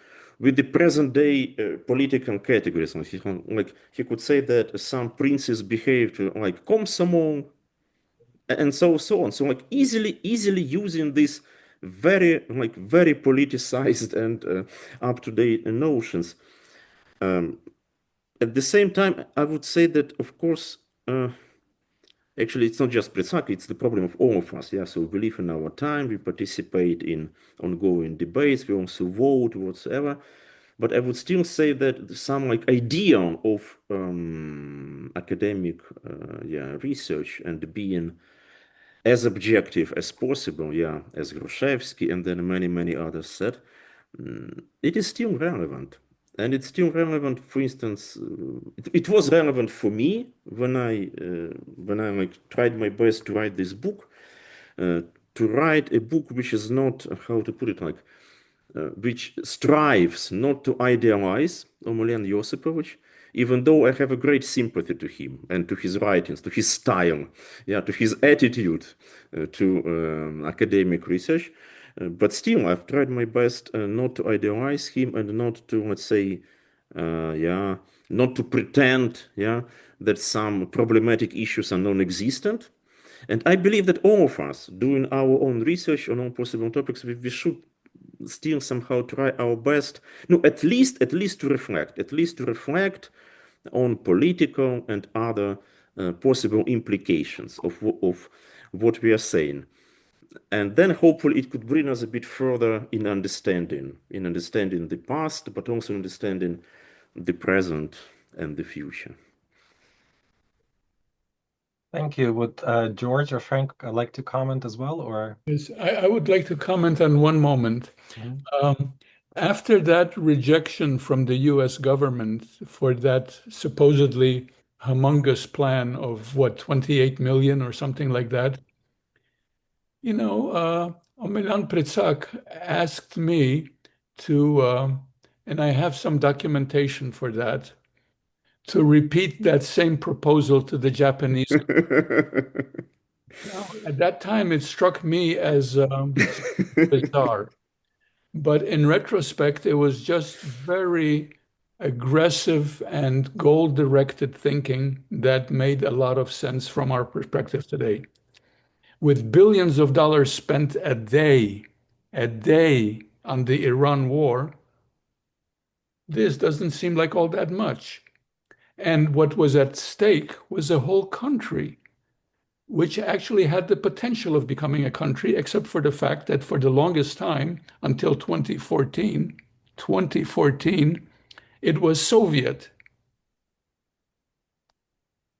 with the present day political categories. Like he could say that some princes behaved like Komsomol, and so on. So like easily using these very politicized and up-to-date notions. At the same time, I would say that, of course, actually, it's not just Pritsak, it's the problem of all of us. Yeah, so we live in our time, we participate in ongoing debates, we also vote, whatsoever. But I would still say that some idea of academic research and being as objective as possible, as Čyževs'kyi and then many others said, it is still relevant. And it's still relevant, for instance, it was relevant for me when I tried my best to write this book, to write a book which is not, how to put it, which strives not to idealize Omeljan Josipovich, even though I have a great sympathy to him and to his writings, to his style, to his attitude to academic research. But still, I've tried my best not to idealize him and not to, let's say, not to pretend, that some problematic issues are non-existent. And I believe that all of us, doing our own research on all possible topics, we should still somehow try our best, at least to reflect on political and other possible implications of what we are saying. And then hopefully it could bring us a bit further in understanding the past, but also understanding the present and the future. Thank you. Would George or Frank like to comment as well, or? Yes, I would like to comment on one moment. After that rejection from the US government for that supposedly humongous plan of 28 million or something like that, Omeljan Pritsak asked me to, and I have some documentation for that, to repeat that same proposal to the Japanese. Now, at that time, it struck me as bizarre. But in retrospect, it was just very aggressive and goal-directed thinking that made a lot of sense from our perspective today. With billions of dollars spent a day on the Iran war, this doesn't seem like all that much. And what was at stake was a whole country, which actually had the potential of becoming a country, except for the fact that for the longest time, until 2014, it was Soviet.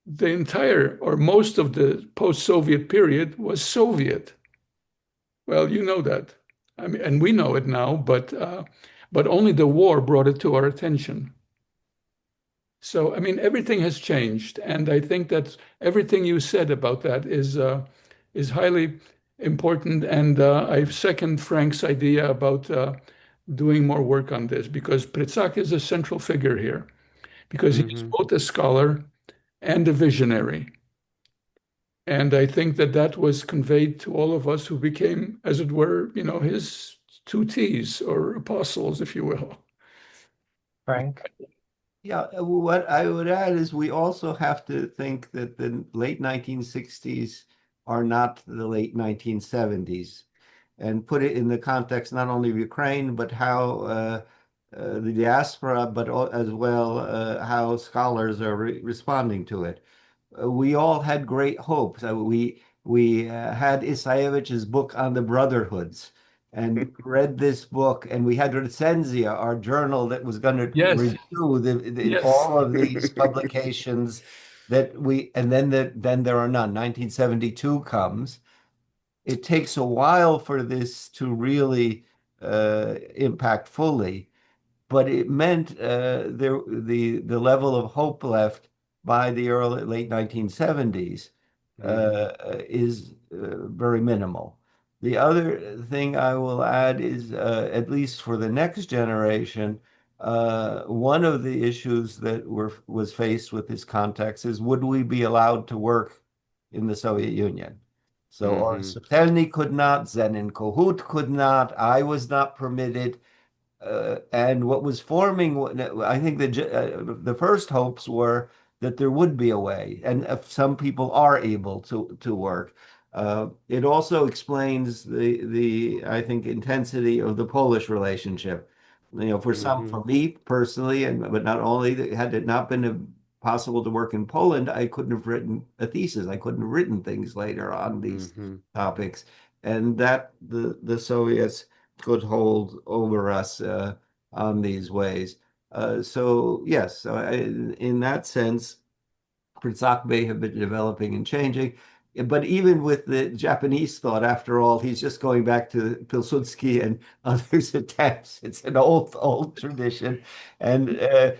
The entire, or most of the post-Soviet period was Soviet. Well, you know that. I mean, and we know it now, but only the war brought it to our attention. So, I mean, everything has changed, and I think that everything you said about that is highly important. And I second Frank's idea about doing more work on this, because Pritsak is a central figure here, because he's both a scholar and a visionary. And I think that was conveyed to all of us who became, as it were, his two T's or apostles, if you will. Frank? Yeah, what I would add is we also have to think that the late 1960s are not the late 1970s, and put it in the context not only of Ukraine, but how the diaspora, but as well how scholars are responding to it. We all had great hopes. We had Isayevich's book on the brotherhoods, and read this book, and we had Recenzia, our journal that was going to review all of these publications and then there are none. 1972 comes. It takes a while for this to really impact fully, but it meant the level of hope left by the late 1970s is very minimal. The other thing I will add is, at least for the next generation, one of the issues that was faced with this context is, would we be allowed to work in the Soviet Union? So Orest Subtelny could not, Zenin Kohut could not, I was not permitted. And what was forming, I think the first hopes were that there would be a way, and if some people are able to work. It also explains the I think intensity of the Polish relationship. For me personally, but not only, had it not been possible to work in Poland, I couldn't have written a thesis. I couldn't have written things later on these topics, and that the Soviets could hold over us on these ways. So yes, in that sense, Pritsak may have been developing and changing. But even with the Japanese thought, after all, he's just going back to Pilsudski and others' attempts. It's an old tradition. And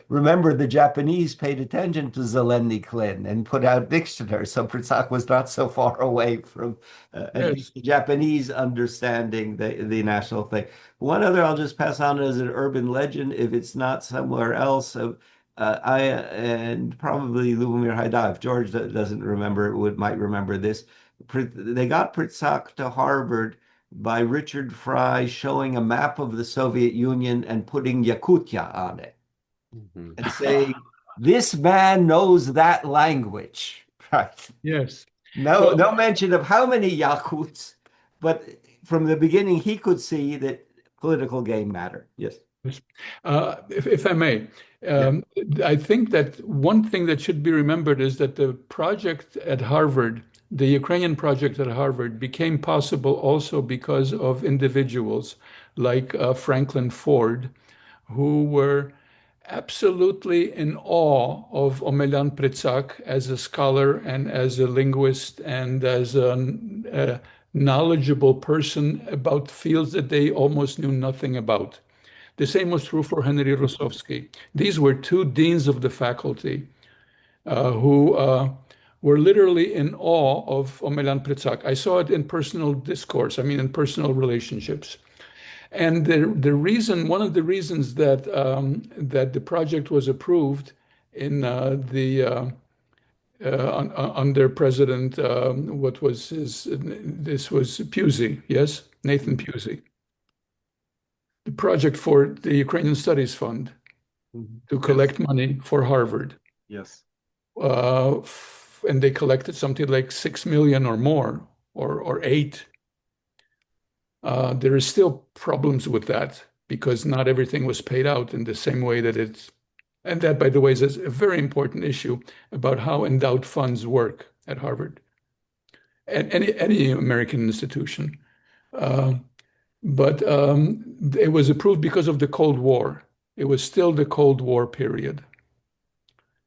remember, the Japanese paid attention to Zelenny Klin and put out dictionaries. So Pritsak was not so far away from at least the Japanese understanding the national thing. One other I'll just pass on as an urban legend, if it's not somewhere else. And probably Lubomir Haida, if George doesn't remember, might remember this. They got Pritsak to Harvard by Richard Fry showing a map of the Soviet Union and putting Yakutia on it and saying, this man knows that language, right? Yes. No mention of how many Yakuts, but from the beginning, he could see that political game mattered. Yes. If I may, I think that one thing that should be remembered is that the project at Harvard, the Ukrainian project at Harvard, became possible also because of individuals like Franklin Ford, who were absolutely in awe of Omeljan Pritsak as a scholar and as a linguist and as a knowledgeable person about fields that they almost knew nothing about. The same was true for Henry Rossovsky. These were two deans of the faculty who were literally in awe of Omeljan Pritsak. I saw it in personal discourse, in personal relationships. And one of the reasons that that the project was approved in under President, this was Pusey, yes? Nathan Pusey. The project for the Ukrainian Studies Fund to collect money for Harvard. Yes. And they collected something like 6 million or more, or 8. There is still problems with that because not everything was paid out in the same way that and that, by the way, is a very important issue about how endowed funds work at Harvard and any American institution. But it was approved because of the Cold War. It was still the Cold War period.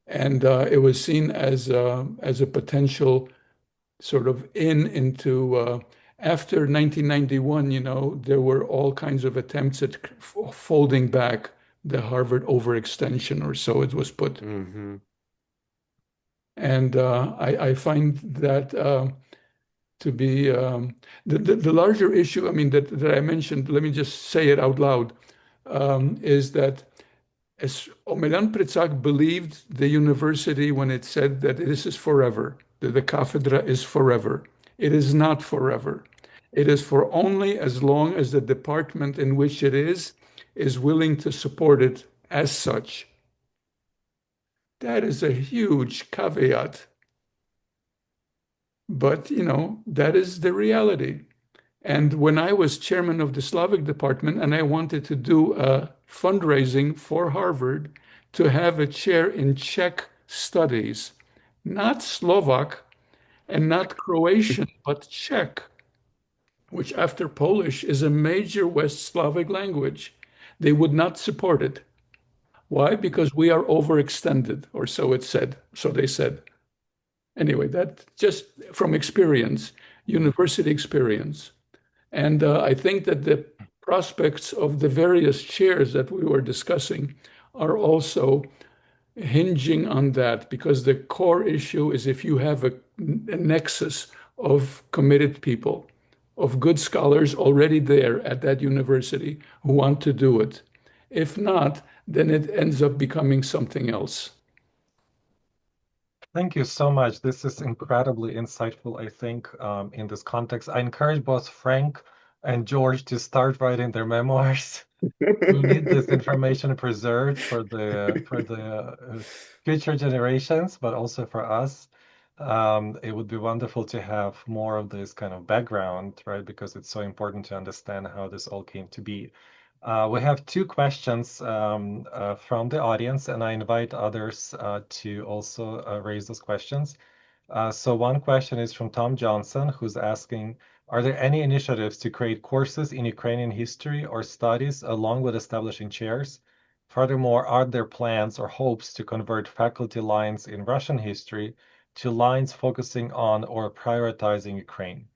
And it was seen as a potential sort of into, after 1991, there were all kinds of attempts at folding back the Harvard overextension, or so it was put. And I find that to be the larger issue, that I mentioned, let me just say it out loud, is that as Omeljan Pritsak believed the university when it said that this is forever, that the cafedra is forever. It is not forever. It is for only as long as the department in which it is willing to support it as such. That is a huge caveat. But, that is the reality. And when I was chairman of the Slavic department and I wanted to do a fundraising for Harvard to have a chair in Czech studies, not Slovak and not Croatian, but Czech. which after Polish is a major West Slavic language. They would not support it. Why? Because we are overextended, or so it said. So they said. Anyway, that just from experience, university experience. And I think that the prospects of the various chairs that we were discussing are also hinging on that, because the core issue is if you have a nexus of committed people, of good scholars already there at that university who want to do it. If not, then it ends up becoming something else. Thank you so much. This is incredibly insightful, I think, in this context. I encourage both Frank and George to start writing their memoirs. We need this information preserved for the future generations, but also for us. It would be wonderful to have more of this kind of background, right? Because it's so important to understand how this all came to be. We have two questions from the audience, and I invite others to also raise those questions. So one question is from Tom Johnson, who's asking, are there any initiatives to create courses in Ukrainian history or studies along with establishing chairs? Furthermore, are there plans or hopes to convert faculty lines in Russian history to lines focusing on or prioritizing Ukraine?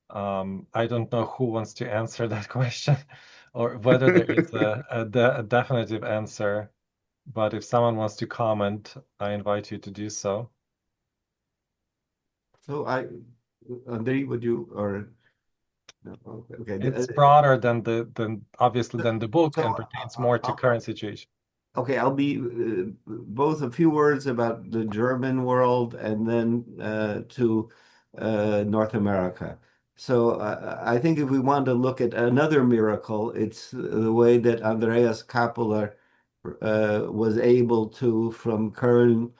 I don't know who wants to answer that question or whether there is a definitive answer, but if someone wants to comment, I invite you to do so. So Andrii, would you, or no? Okay. It's broader than obviously than the book So, and pertains more to current situation. Okay, I'll be both a few words about the German world and then to North America. So I think if we want to look at another miracle, it's the way that Andreas Kappeler was able to, from Köln,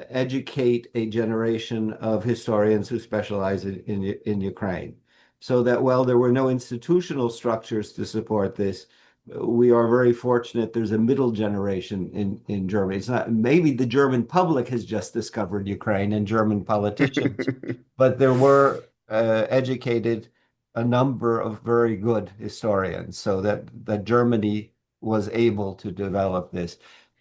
educate a generation of historians who specialize in Ukraine. So that while there were no institutional structures to support this, we are very fortunate there's a middle generation in Germany. It's not, maybe the German public has just discovered Ukraine and German politicians, but there were educated a number of very good historians, so that Germany was able to develop this.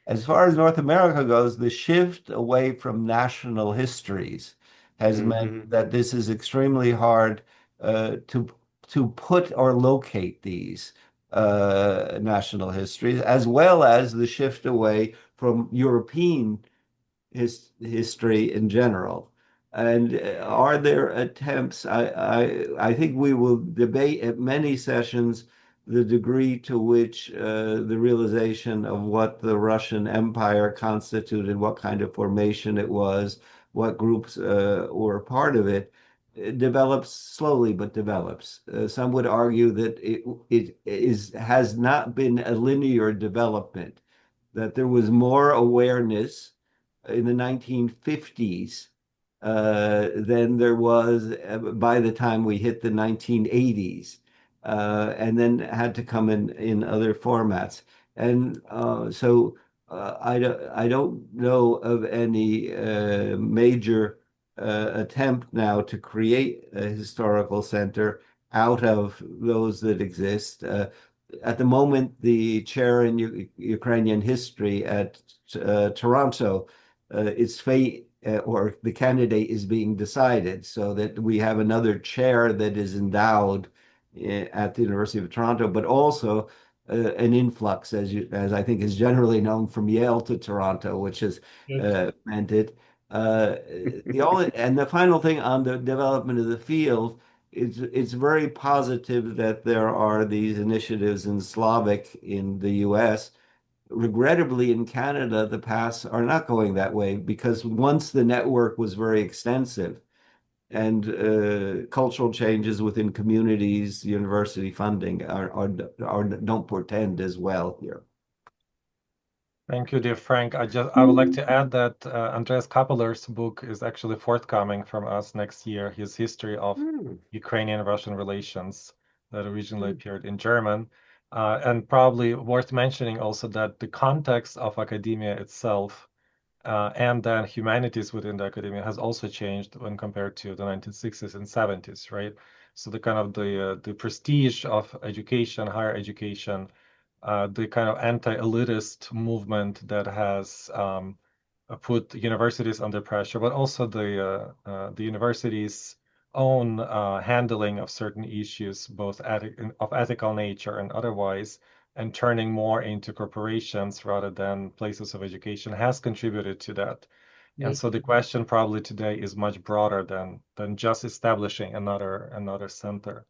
As far as North America goes, the shift away from national histories has meant that this is extremely hard to put or locate these national histories, as well as the shift away from European history in general. And are there attempts? I think we will debate at many sessions the degree to which the realization of what the Russian Empire constituted, what kind of formation it was, what groups were part of it, develops slowly, but develops. Some would argue that it has not been a linear development, that there was more awareness in the 1950s than there was by the time we hit the 1980s, and then had to come in other formats. And so I don't know of any major attempt now to create a historical center out of those that exist. At the moment, the chair in Ukrainian history at Toronto, its fate or the candidate is being decided, so that we have another chair that is endowed at the University of Toronto, but also an influx, as I think is generally known, from Yale to Toronto, which has meant it. The final thing on the development of the field, it's very positive that there are these initiatives in Slavic in the US. Regrettably, in Canada, the paths are not going that way, because once the network was very extensive and cultural changes within communities, university funding don't portend as well here. Thank you, dear Frank. I would like to add that Andreas Kappeler's book is actually forthcoming from us next year, his history of Ukrainian-Russian relations, that originally appeared in German. And probably worth mentioning also that the context of academia itself and then humanities within the academia has also changed when compared to the 1960s and 70s, right? So the kind of the prestige of education, higher education, the kind of anti-elitist movement that has put universities under pressure, but also the universities' own handling of certain issues, both of ethical nature and otherwise, and turning more into corporations rather than places of education has contributed to that. Yes. And so the question probably today is much broader than just establishing another center.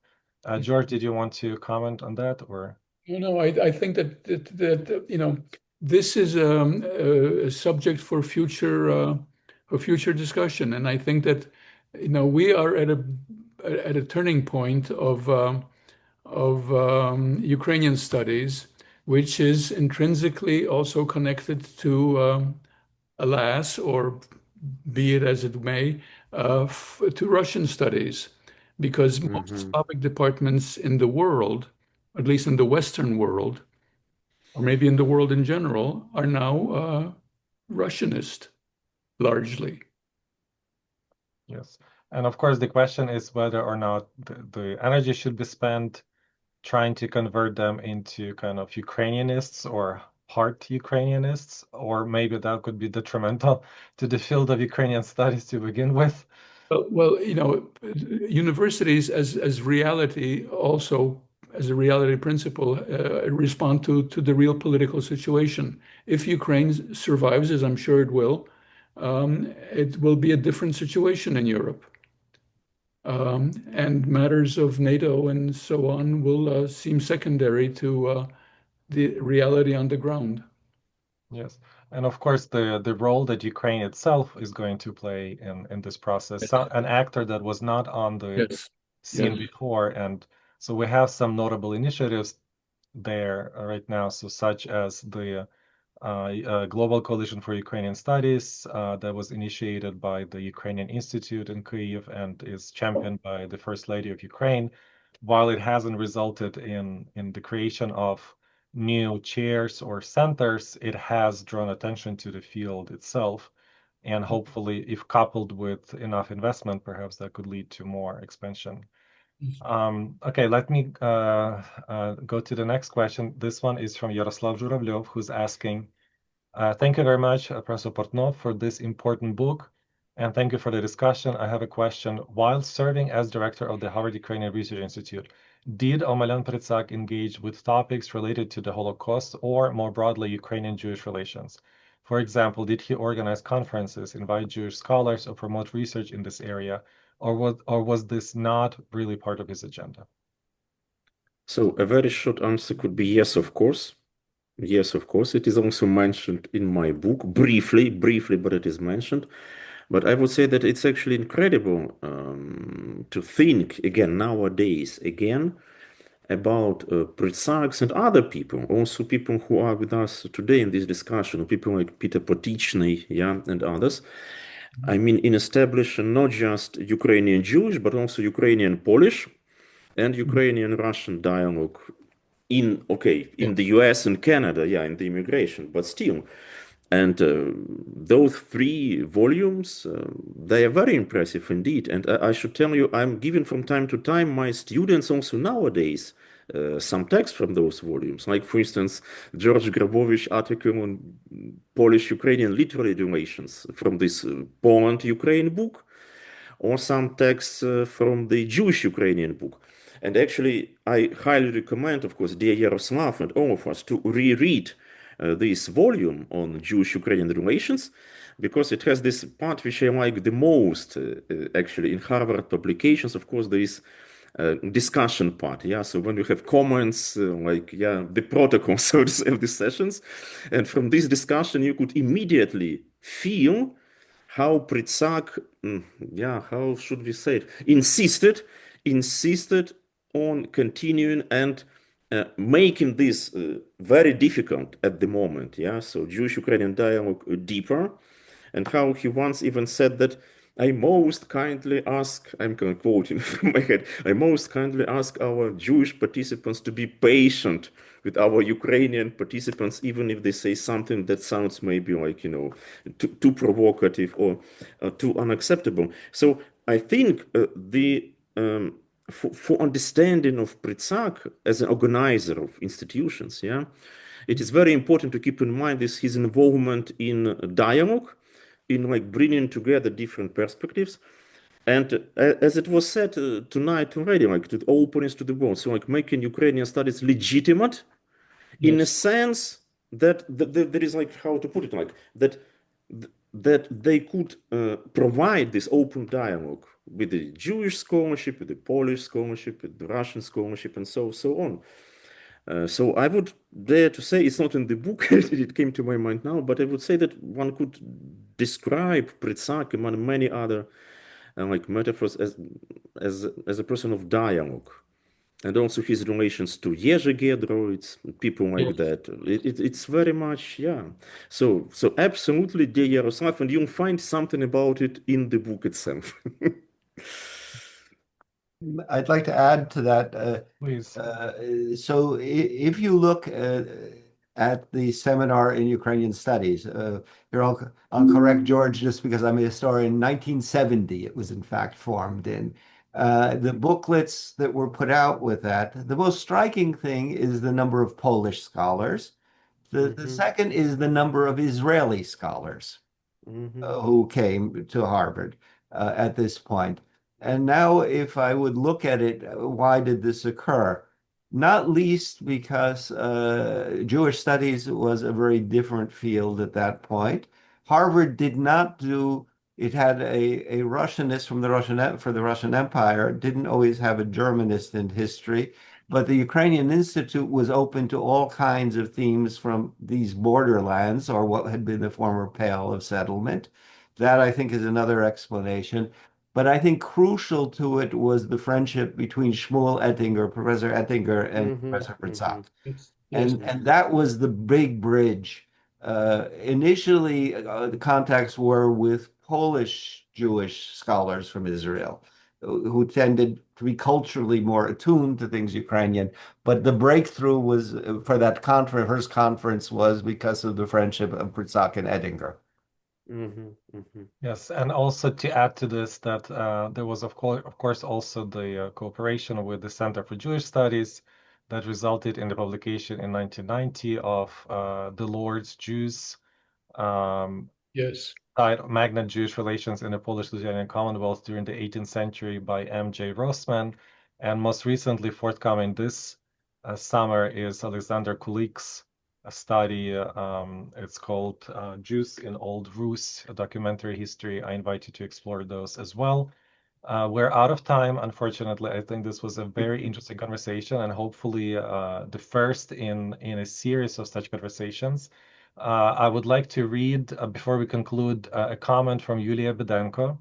George, did you want to comment on that, or? No, I think that you know, this is a subject for future discussion, and I think that, you know, we are at a turning point of Ukrainian studies, which is intrinsically also connected to, alas, or be it as it may, to Russian studies, because most Slavic departments in the world, at least in the Western world, or maybe in the world in general, are now Russianist, largely. Yes. And of course, the question is whether or not the energy should be spent trying to convert them into kind of Ukrainianists or part Ukrainianists, or maybe that could be detrimental to the field of Ukrainian studies to begin with. Well, you know, universities as reality also, as a reality principle, respond to the real political situation. If Ukraine survives, as I'm sure it will be a different situation in Europe. And matters of NATO and so on will seem secondary to the reality on the ground. Yes. And of course, the role that Ukraine itself is going to play in this process, so, an actor that was not on the scene before. And so we have some notable initiatives there right now, so such as the Global Coalition for Ukrainian Studies that was initiated by the Ukrainian Institute in Kyiv and is championed by the First Lady of Ukraine. While it hasn't resulted in the creation of new chairs or centers, it has drawn attention to the field itself. And hopefully, if coupled with enough investment, perhaps that could lead to more expansion. Okay, let me go to the next question. This one is from Yaroslav Zhuravlev, who's asking, thank you very much, Professor Portnov, for this important book. And thank you for the discussion. I have a question. While serving as director of the Harvard Ukrainian Research Institute, did Omeljan Pritsak engage with topics related to the Holocaust or more broadly Ukrainian-Jewish relations? For example, did he organize conferences, invite Jewish scholars, or promote research in this area? Or was this not really part of his agenda? So a very short answer could be yes, of course. Yes, of course. It is also mentioned in my book, briefly, but it is mentioned. But I would say that it's actually incredible to think again nowadays, about Pritsaks and other people, also people who are with us today in this discussion, people like Peter Potichny, and others. I mean, in establishing not just Ukrainian Jewish, but also Ukrainian Polish and Ukrainian Russian dialogue in the US and Canada, in the immigration, but still. And those 3 volumes, they are very impressive indeed. And I should tell you, I'm giving from time to time my students also nowadays some text from those volumes. Like, for instance, George Grabowicz article on Polish-Ukrainian literary relations from this Poland-Ukraine book, or some texts from the Jewish-Ukrainian book. And actually, I highly recommend, of course, dear Yaroslav and all of us to reread this volume on Jewish-Ukrainian relations, because it has this part which I like the most, actually, in Harvard publications. Of course, there is discussion part, so when you have comments, the protocol, so to say, of the sessions, and from this discussion, you could immediately feel how Pritsak, how should we say it, insisted on continuing and making this very difficult at the moment, so Jewish-Ukrainian dialogue deeper, and how he once even said that I most kindly ask, I'm quoting from my head, I most kindly ask our Jewish participants to be patient with our Ukrainian participants, even if they say something that sounds maybe like, too provocative or too unacceptable. So I think for understanding of Pritsak as an organizer of institutions, yeah, it is very important to keep in mind his involvement in dialogue, in like bringing together different perspectives. And as it was said tonight already, like the openness to the world, so like making Ukrainian studies legitimate in a sense that there is like, how to put it, like that they could provide this open dialogue with the Jewish scholarship, with the Polish scholarship, with the Russian scholarship, and so on. So I would dare to say, it's not in the book, it came to my mind now, but I would say that one could describe Pritsak among many other like metaphors as a person of dialogue. And also his relations to Jerzy Giedroyc, people like that. It's very much, yeah. So absolutely, dear Yaroslav, and you'll find something about it in the book itself. I'd like to add to that. Please. So if you look at the seminar in Ukrainian studies, here I'll correct George just because I'm a historian. 1970, it was in fact formed in. The booklets that were put out with that, the most striking thing is the number of Polish scholars. The second is the number of Israeli scholars who came to Harvard at this point. And now, if I would look at it, why did this occur? Not least because Jewish studies was a very different field at that point. Harvard did not do, it had a Russianist from for the Russian Empire, it didn't always have a Germanist in history, but the Ukrainian Institute was open to all kinds of themes from these borderlands, or what had been the former Pale of settlement. That, I think, is another explanation. But I think crucial to it was the friendship between Shmuel Ettinger, Professor Ettinger, and Professor Pritsak. And that was the big bridge. Initially, the contacts were with Polish Jewish scholars from Israel, who tended to be culturally more attuned to things Ukrainian. But the breakthrough was for that conference, first conference, was because of the friendship of Pritsak and Ettinger. Yes, and also to add to this, that there was of course also the cooperation with the Center for Jewish Studies that resulted in the publication in 1990 of the Lord's Jews, Magna Jewish Relations in the Polish-Lithuanian Commonwealth during the 18th century by M.J. Rossman, and most recently forthcoming this summer is Alexander Kulik's a study. It's called Jews in Old Rus, a documentary history. I invite you to explore those as well. We're out of time, unfortunately. I think this was a very interesting conversation, and hopefully the first in a series of such conversations. I would like to read, before we conclude, a comment from Yulia Bedenko,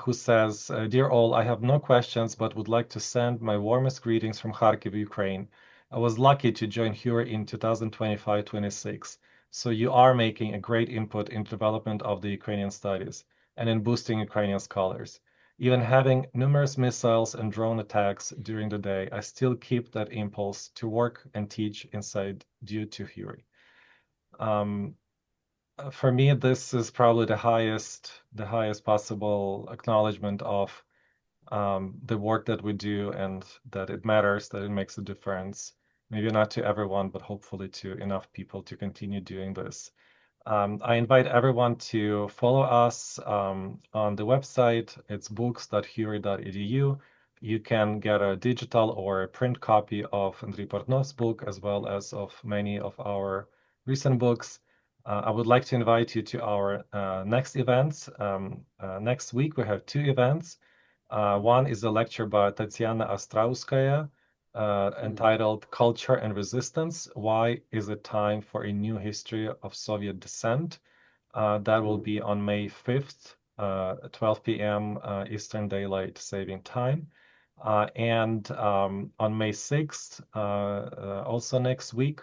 who says, "Dear all, I have no questions, but would like to send my warmest greetings from Kharkiv, Ukraine. I was lucky to join HURI in 2025-26, so you are making a great input in development of the Ukrainian studies and in boosting Ukrainian scholars. Even having numerous missiles and drone attacks during the day, I still keep that impulse to work and teach inside due to HURI." For me, this is probably the highest possible acknowledgement of the work that we do, and that it matters, that it makes a difference. Maybe not to everyone, but hopefully to enough people to continue doing this. I invite everyone to follow us on the website. It's books.huri.edu. You can get a digital or a print copy of Andrii Portnov's book, as well as of many of our recent books. I would like to invite you to our next events. Next week, we have two events. One is a lecture by Tatiana Ostrauskaya entitled Culture and Resistance, Why is it Time for a New History of Soviet Dissent? That will be on May 5th, 12 p.m. Eastern Daylight Saving Time. And on May 6th, also next week,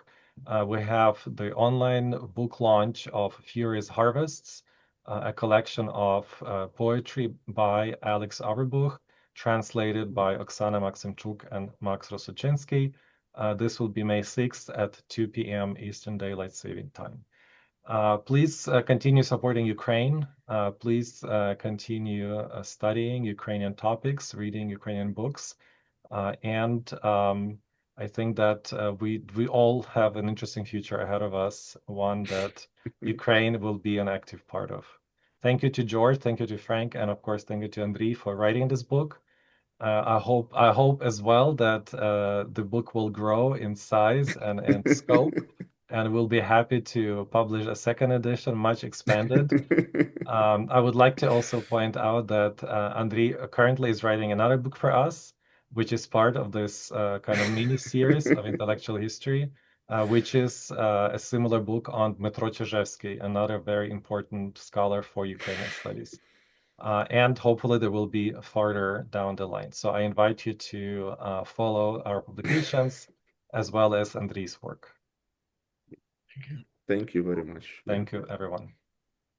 we have the online book launch of Furious Harvests, a collection of poetry by Alex Auerbach, translated by Oksana Maksimchuk and Max Rosuchinsky. This will be May 6th at 2 p.m. Eastern Daylight Saving Time. Please continue supporting Ukraine. Please continue studying Ukrainian topics, reading Ukrainian books. And I think that we all have an interesting future ahead of us, one that Ukraine will be an active part of. Thank you to George, thank you to Frank, and of course, thank you to Andrii for writing this book. I hope as well that the book will grow in size and scope, and we'll be happy to publish a second edition, much expanded. I would like to also point out that Andrii currently is writing another book for us, which is part of this kind of mini series of intellectual history, which is a similar book on Dmytro Čyževskyj, another very important scholar for Ukrainian studies. And hopefully there will be farther down the line. So I invite you to follow our publications as well as Andrii's work. Thank you. Thank you very much. Thank you, everyone.